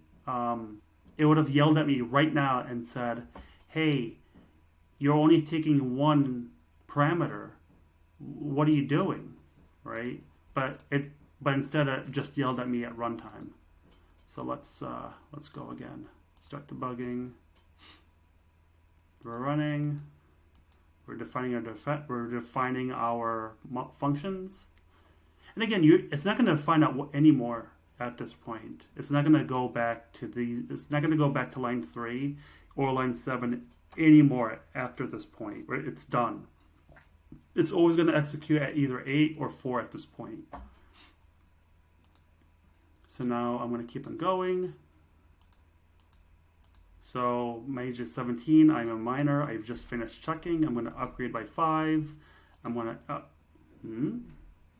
it would have yelled at me right now and said, hey, you're only taking one parameter. What are you doing, right? But instead it just yelled at me at runtime. So let's go again. Start debugging. We're running. We're defining our functions. And again, it's not going to find out anymore at this point. It's not going to go back to It's not going to go back to line 3 or line 7 anymore after this point. Right? It's done. It's always going to execute at either 8 or 4 at this point. So now I'm going to keep on going. So my age is 17. I'm a minor. I've just finished checking. I'm going to upgrade by 5. I'm going to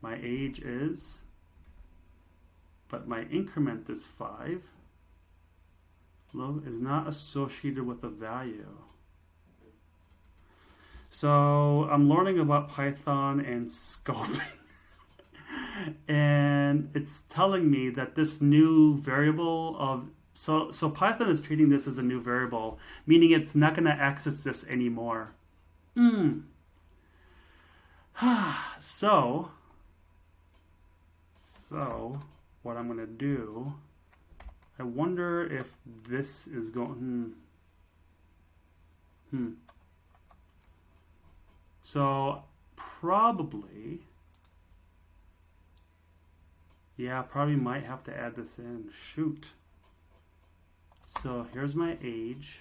my age is, but my increment is 5. Is not associated with a value. So I'm learning about Python and scoping. And it's telling me that this new variable of, so Python is treating this as a new variable, meaning it's not going to access this anymore. So what I'm going to do, I wonder if this is going, So probably, yeah, probably might have to add this in. Shoot. So here's my age.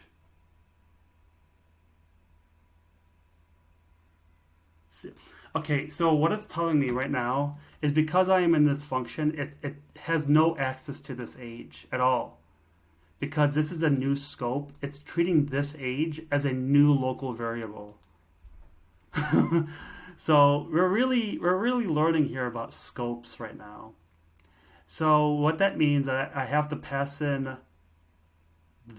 Okay, so what it's telling me right now is because I am in this function, it has no access to this age at all. because this is a new scope, it's treating this age as a new local variable. So we're really learning here about scopes right now. So what that means, I have to pass in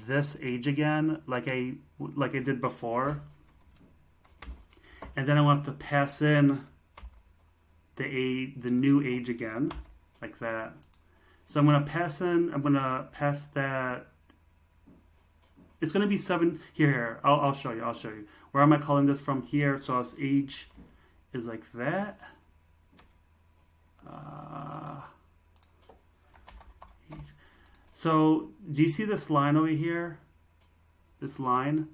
this age again, like I did before, and then I want to pass in the new age again, like that. So I'm going to pass that. It's going to be 7 here. I'll show you. Where am I calling this from here? So its age is like that. So do you see this line over here? This line?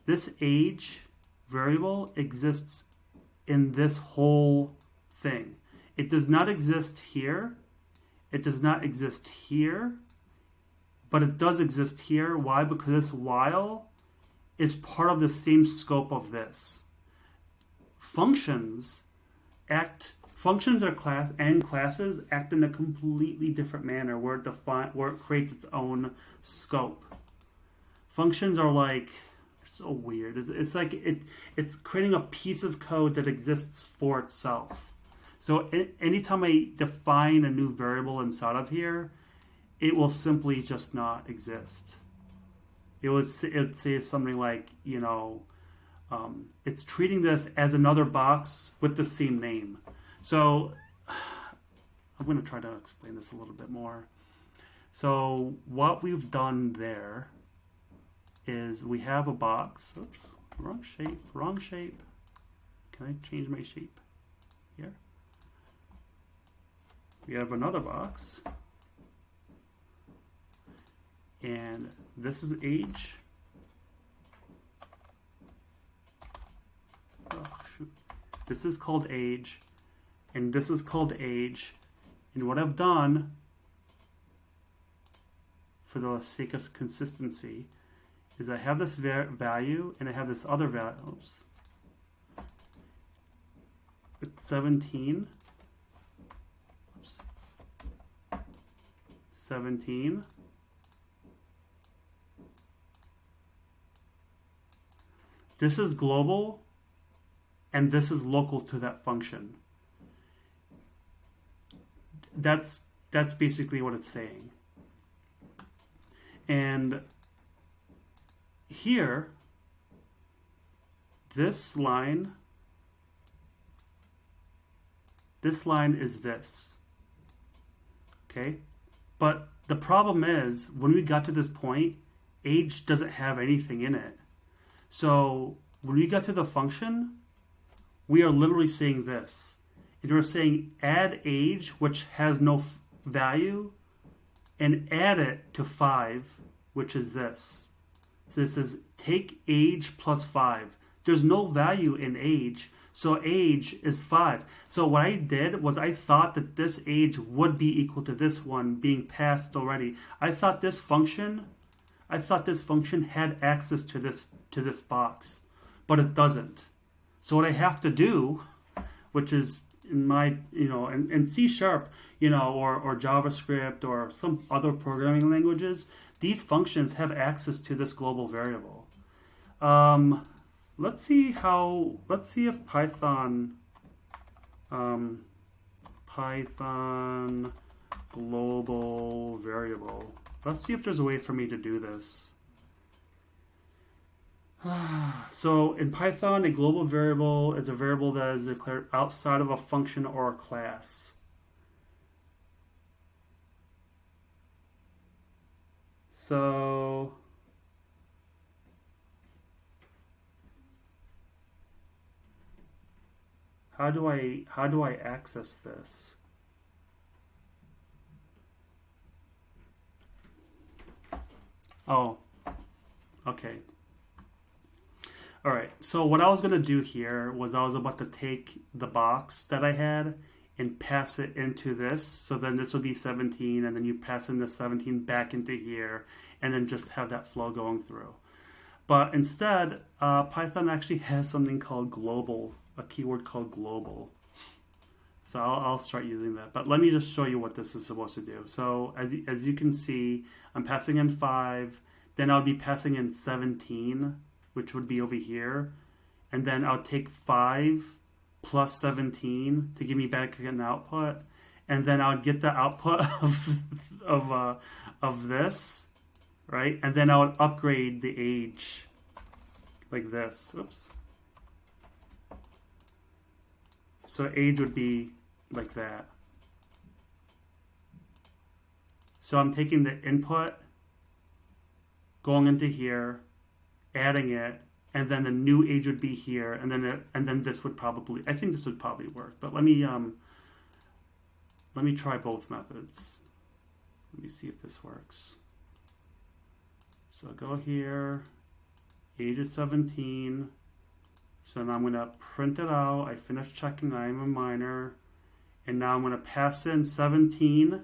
This age variable exists in this whole thing. It does not exist here. It does not exist here. But it does exist here. Why? Because this while is part of the same scope of this. Functions are class and classes act in a completely different manner where it creates its own scope. Functions are like so weird. It's like it's creating a piece of code that exists for itself. So anytime I define a new variable inside of here, it will simply just not exist. It would say something like, it's treating this as another box with the same name. So I'm going to try to explain this a little bit more. So what we've done there is we have a box. Oops, wrong shape. Can I change my shape here? We have another box. And this is age. Oh, shoot. This is called age. And this is called age. And what I've done, for the sake of consistency, is I have this value and I have this other value. Oops. It's 17. Oops. 17. This is global, and this is local to that function. That's basically what it's saying. And here, this line is this. Okay? But the problem is, when we got to this point, age doesn't have anything in it. So when we got to the function, we are literally saying this. And we're saying add age, which has no value, and add it to 5, which is this. So this is take age plus 5. There's no value in age, so age is 5. So what I did was I thought that this age would be equal to this one being passed already. I thought this function had access to this box, but it doesn't. So what I have to do, which is in my, in C#, or JavaScript or some other programming languages, these functions have access to this global variable. Let's see if Python global variable. Let's see if there's a way for me to do this. So in Python, a global variable is a variable that is declared outside of a function or a class. So how do I access this? Oh, okay. All right, so what I was going to do here was I was about to take the box that I had and pass it into this. So then this would be 17, and then you pass in the 17 back into here, and then just have that flow going through. But instead, Python actually has something called global, a keyword called global. So I'll start using that. But let me just show you what this is supposed to do. So as you can see, I'm passing in 5. Then I'll be passing in 17, which would be over here. And then I'll take 5 plus 17 to give me back an output. And then I'll get the output of this, right? And then I would upgrade the age like this. Oops. So age would be like that. So I'm taking the input, going into here, adding it, and then the new age would be here, and then this would probably, I think this would probably work. But let me try both methods. Let me see if this works. So go here, age is 17. So now I'm going to print it out. I finished checking I am a minor. And now I'm going to pass in 17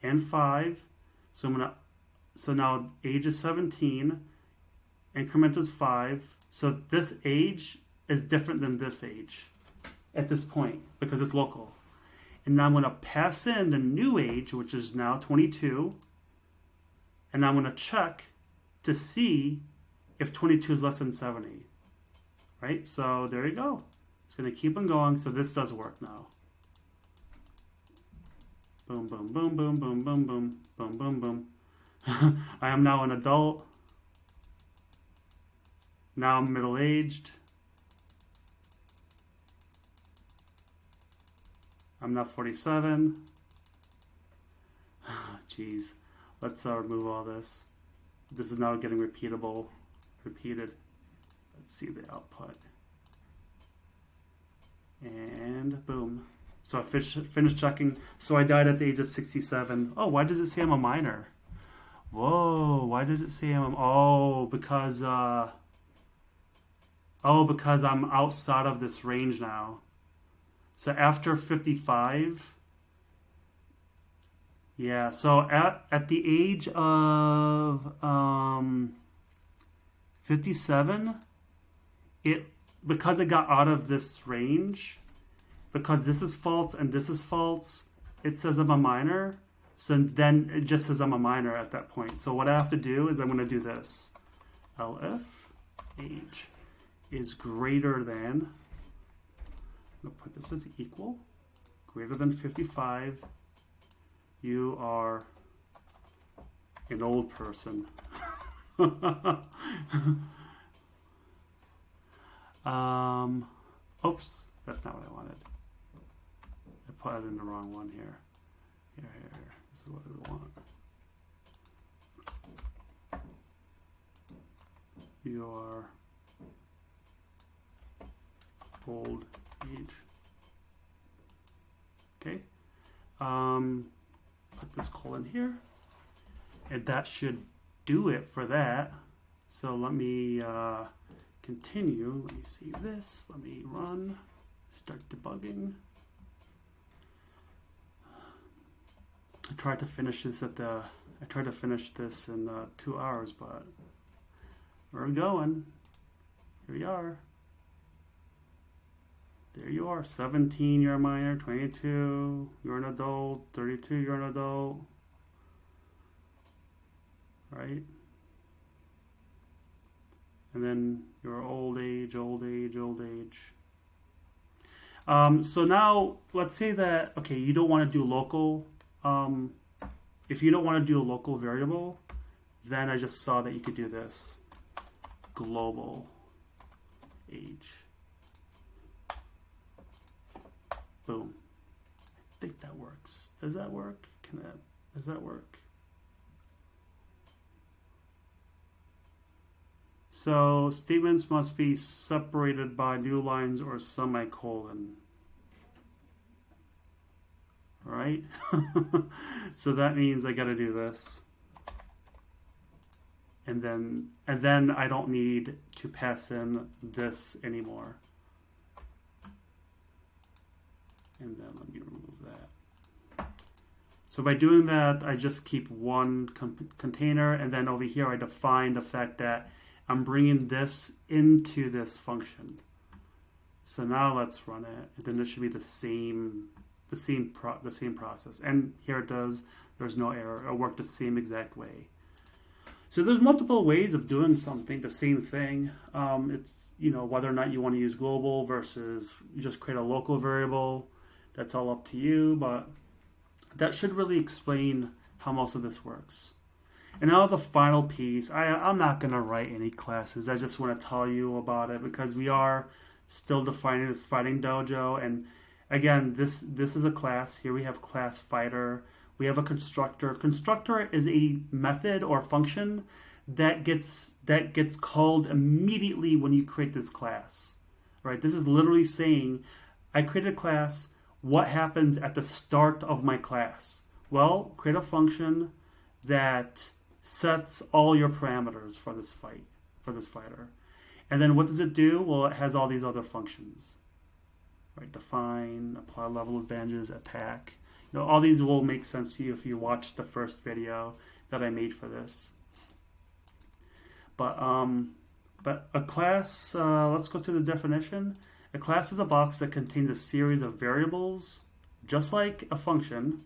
and 5. So now age is 17. Increment is 5. So this age is different than this age at this point because it's local. And now I'm going to pass in the new age, which is now 22. And I'm going to check to see if 22 is less than 70. Right? So there you go. It's going to keep on going. So this does work now. Boom, boom, boom, boom, boom, boom, boom, boom, boom, boom. I am now an adult. Now I'm middle-aged. I'm now 47. Jeez. Let's remove all this. This is now getting repeated. Let's see the output. And boom. So I finished checking. So I died at the age of 67. Oh, why does it say I'm a minor? Whoa, why does it say I'm... Oh, because I'm outside of this range now. So after 55... Yeah, so at the age of 57, because it got out of this range, because this is false and this is false, it says I'm a minor. So then it just says I'm a minor at that point. So what I have to do is I'm going to do this. ELIF age is greater than, I'm going to put this as equal, greater than 55. You are an old person. Oops, that's not what I wanted. I put it in the wrong one here. Here. This is what we want. You are old age. Okay. Put this colon here, and that should do it for that. So let me continue. Let me see this. Let me run. Start debugging. I tried to finish this in 2 hours, but we're going. Here we are. There you are. 17, you're a minor. 22, you're an adult. 32, you're an adult. Right? And then your old age. So now, let's say that, okay, you don't want to do local. If you don't want to do a local variable, then I just saw that you could do this. Global age. Boom. I think that works. Does that work? Does that work? So statements must be separated by new lines or semicolon. Right? So that means I got to do this. And then I don't need to pass in this anymore. And then let me remove that. So by doing that, I just keep one container, and then over here I define the fact that I'm bringing this into this function. So now let's run it, and then there should be the same the same process. And here it does. There's no error. It worked the same exact way. So there's multiple ways of doing something, the same thing. It's, you know, whether or not you want to use global versus you just create a local variable. That's all up to you, but that should really explain how most of this works. And now the final piece, I'm not going to write any classes. I just want to tell you about it because we are still defining this fighting dojo. And again, this is a class. Here we have class fighter. We have a constructor. Constructor is a method or function that gets called immediately when you create this class. Right? This is literally saying, I created a class. What happens at the start of my class? Well, create a function that sets all your parameters for this fighter. And then what does it do? Well, it has all these other functions. Right? Define, apply level advantages, attack. You know, all these will make sense to you if you watch the first video that I made for this. But a class, let's go through the definition. A class is a box that contains a series of variables, just like a function.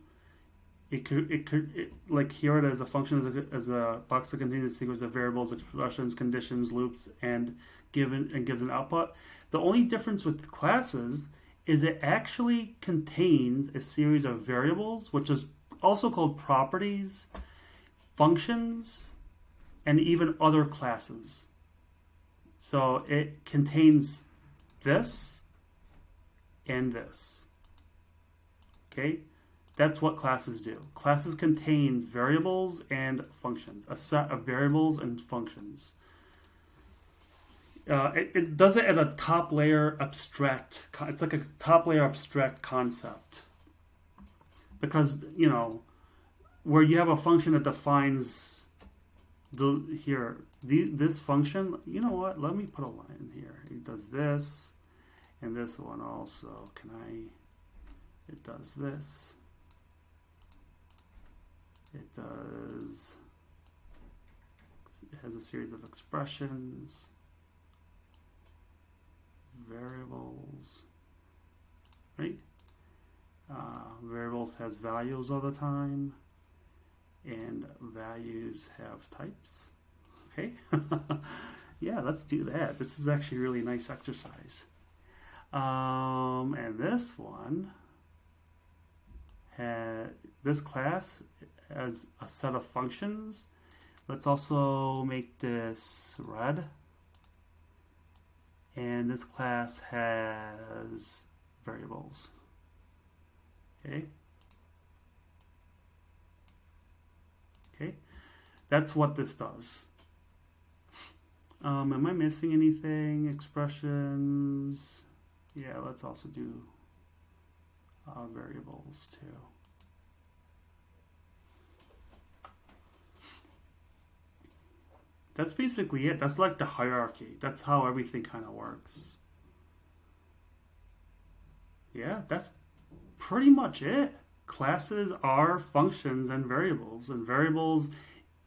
Like here it is, a function is a box that contains a sequence of variables, expressions, conditions, loops, and gives an output. The only difference with classes is it actually contains a series of variables, which is also called properties, functions, and even other classes. So it contains this and this. Okay? That's what classes do. Classes contains variables and functions, a set of variables and functions. It does it at a top layer abstract. It's like a top layer abstract concept. Because, you know, where you have a function that defines this function, you know what? Let me put a line here. It does this and this one also. It does this. It has a series of expressions, variables, right? Variables has values all the time, and values have types. Okay, yeah, let's do that. This is actually a really nice exercise. And this one this class has a set of functions. Let's also make this red. And this class has variables. Okay. Okay. That's what this does. Am I missing anything? Expressions. Yeah, let's also do variables too. That's basically it. That's like the hierarchy. That's how everything kind of works. Yeah, that's pretty much it. Classes are functions and variables. And variables,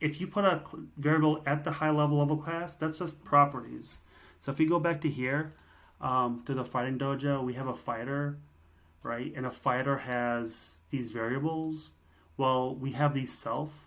if you put a variable at the high level of a class, that's just properties. So if you go back to here, to the fighting dojo, we have a fighter, right? And a fighter has these variables. Well, we have these self.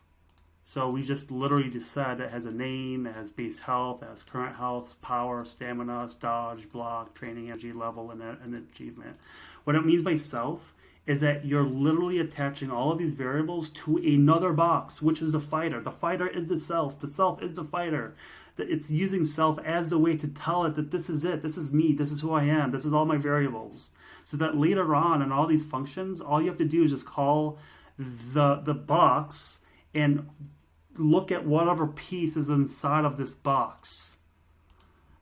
So we just literally just said it has a name, it has base health, it has current health, power, stamina, dodge, block, training, energy level, and an achievement. What it means by self is that you're literally attaching all of these variables to another box, which is the fighter. The fighter is the self is the fighter. It's using self as the way to tell it that this is it, this is me, this is who I am, this is all my variables. So that later on in all these functions, all you have to do is just call the box and look at whatever piece is inside of this box.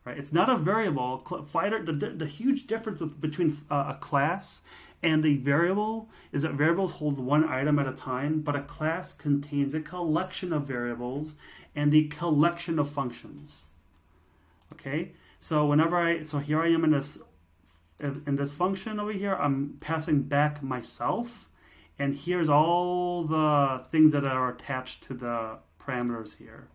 Right? It's not a variable. Fighter. The huge difference between a class and a variable is that variables hold one item at a time, but a class contains a collection of variables and a collection of functions. Okay, so here I am in this function over here. I'm passing back myself. And here's all the things that are attached to the parameters here.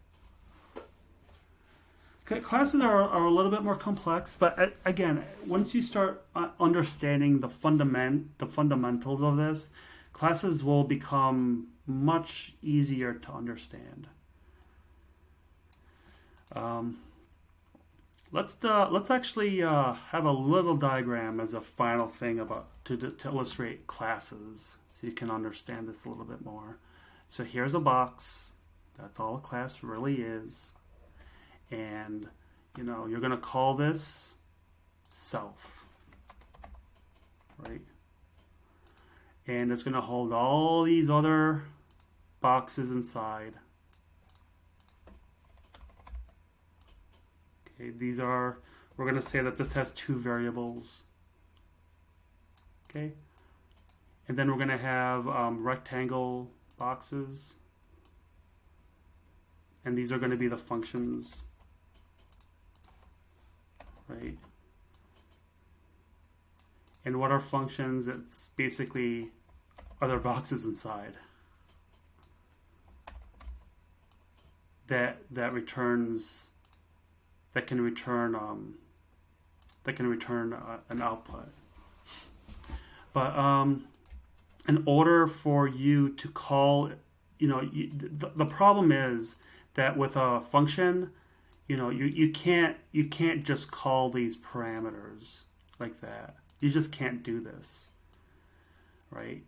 Classes are a little bit more complex, but again, once you start understanding the fundamentals of this, classes will become much easier to understand. Let's actually have a little diagram as a final thing about to illustrate classes, so you can understand this a little bit more. So here's a box. That's all a class really is. And you're going to call this self, right? And it's going to hold all these other boxes inside. Okay, we're going to say that this has two variables. Okay, and then we're going to have rectangle boxes, and these are going to be the functions, right? And what are functions? It's basically other boxes inside that can return an output. But in order for you to call, the problem is that with a function, you can't just call these parameters like that. You just can't do this, right?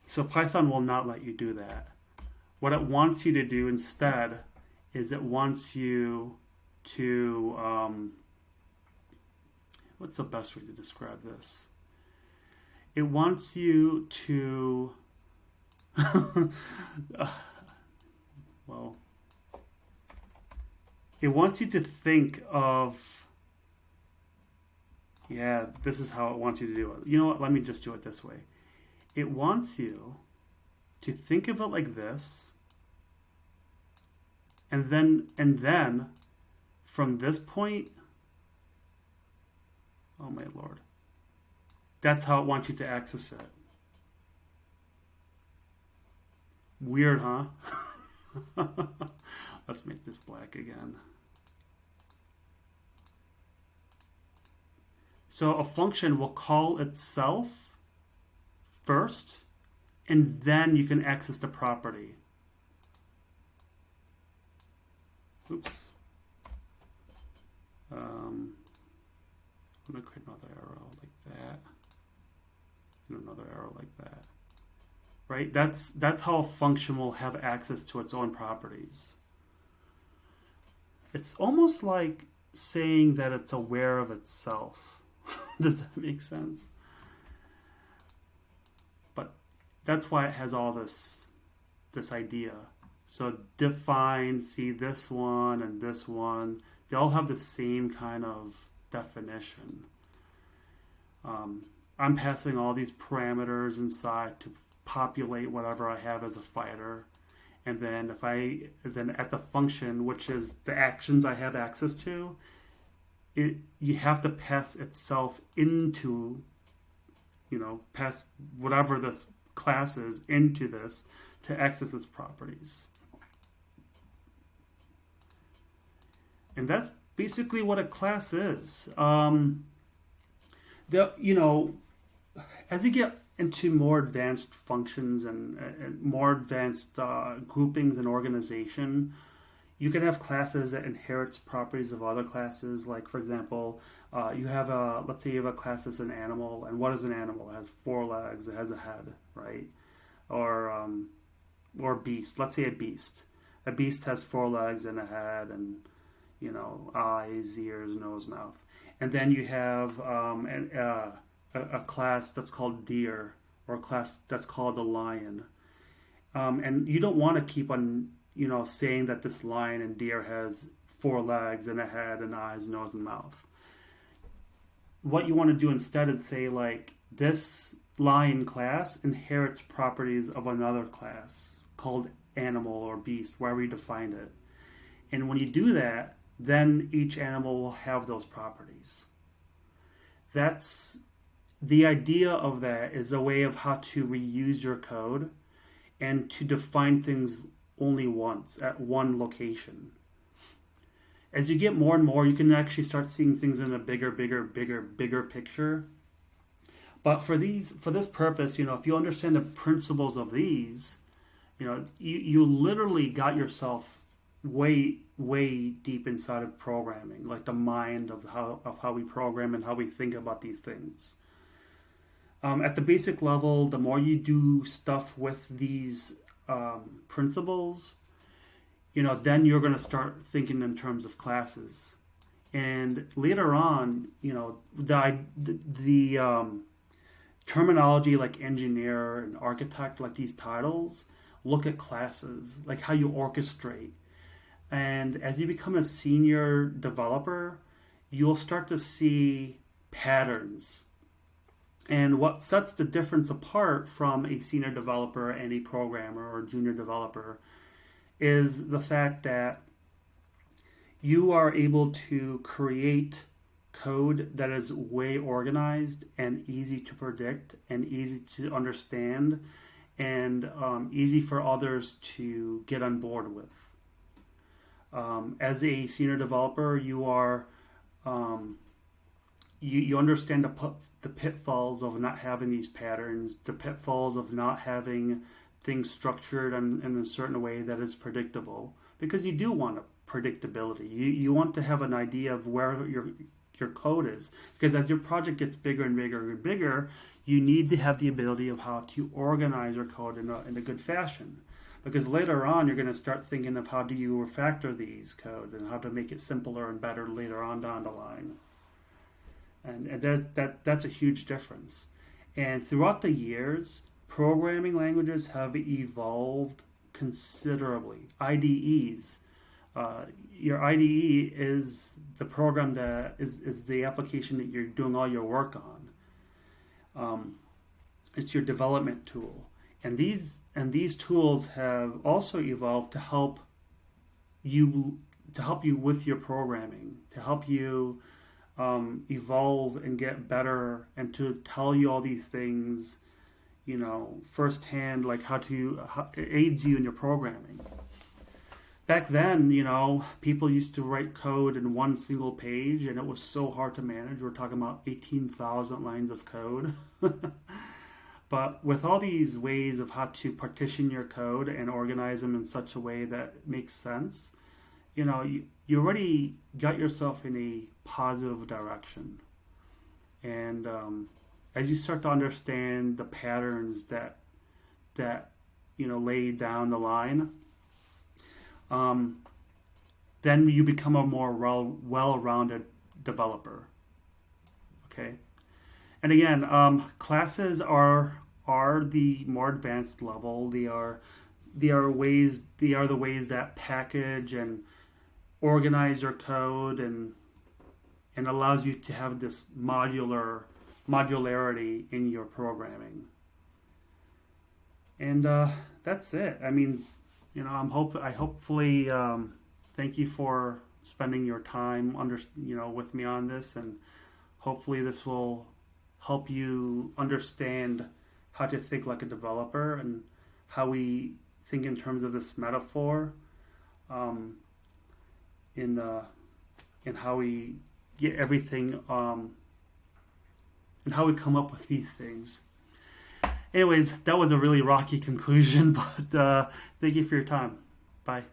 So Python will not let you do that. What it wants you to do instead is it wants you to, what's the best way to describe this? It wants you to, well, it wants you to think of, yeah, this is how it wants you to do it. You know what? Let me just do it this way. It wants you to think of it like this, and then from this point, oh my Lord, that's how it wants you to access it. Weird, huh? Let's make this black again. So a function will call itself first, and then you can access the property. Oops. I'm going to create another arrow like that, and another arrow like that. Right? That's how a function will have access to its own properties. It's almost like saying that it's aware of itself. Does that make sense? But that's why it has all this idea. So define, see this one and this one, they all have the same kind of definition. I'm passing all these parameters inside to populate whatever I have as a fighter. And then then at the function, which is the actions I have access to, you have to pass itself into, pass whatever this class is into this to access its properties. And that's basically what a class is. As you get into more advanced functions and more advanced groupings and organization, you can have classes that inherits properties of other classes. Like, for example, let's say you have a class that's an animal, and what is an animal? It has 4 legs, it has a head, right? Or beast. Let's say a beast. A beast has 4 legs and a head, and eyes, ears, nose, mouth. And then you have a class that's called deer, or a class that's called a lion. And you don't want to keep on, saying that this lion and deer has 4 legs and a head and eyes, nose, and mouth. What you want to do instead is say, like, this lion class inherits properties of another class called animal or beast, wherever you define it. And when you do that, then each animal will have those properties. That's the idea of that, is a way of how to reuse your code and to define things only once at one location. as you get more and more, you can actually start seeing things in a bigger picture. But for this purpose, if you understand the principles of these, you literally got yourself way deep inside of programming, like the mind of how we program and how we think about these things. At the basic level, the more you do stuff with these principles, then you're going to start thinking in terms of classes. And later on, the terminology like engineer and architect, like these titles, look at classes, like how you orchestrate. And as you become a senior developer, you'll start to see patterns. And what sets the difference apart from a senior developer and a programmer or junior developer is the fact that you are able to create code that is way organized and easy to predict and easy to understand and easy for others to get on board with. As a senior developer, you are you understand the pitfalls of not having these patterns, the pitfalls of not having things structured in a certain way that is predictable, because you do want predictability. You want to have an idea of where your code is, because as your project gets bigger and bigger, you need to have the ability of how to organize your code in a good fashion. Because later on, you're going to start thinking of how do you refactor these codes and how to make it simpler and better later on down the line. And that's a huge difference. And throughout the years, programming languages have evolved considerably. IDEs. Your IDE is the program that is the application that you're doing all your work on. It's your development tool. And these tools have also evolved to help you with your programming, to help you evolve and get better, and to tell you all these things, firsthand, like how it aids you in your programming. Back then, people used to write code in one single page, and it was so hard to manage. We're talking about 18,000 lines of code. But with all these ways of how to partition your code and organize them in such a way that makes sense, you already got yourself in a positive direction. And as you start to understand the patterns that lay down the line, then you become a more well-rounded developer. Okay. And again, classes are the more advanced level. They are the ways that package and organize your code and allows you to have this modularity in your programming. And that's it. I mean, I hopefully thank you for spending your time with me on this, and hopefully this will help you understand how to think like a developer and how we think in terms of this metaphor, in how we get everything, and how we come up with these things. Anyways, that was a really rocky conclusion, but thank you for your time. Bye.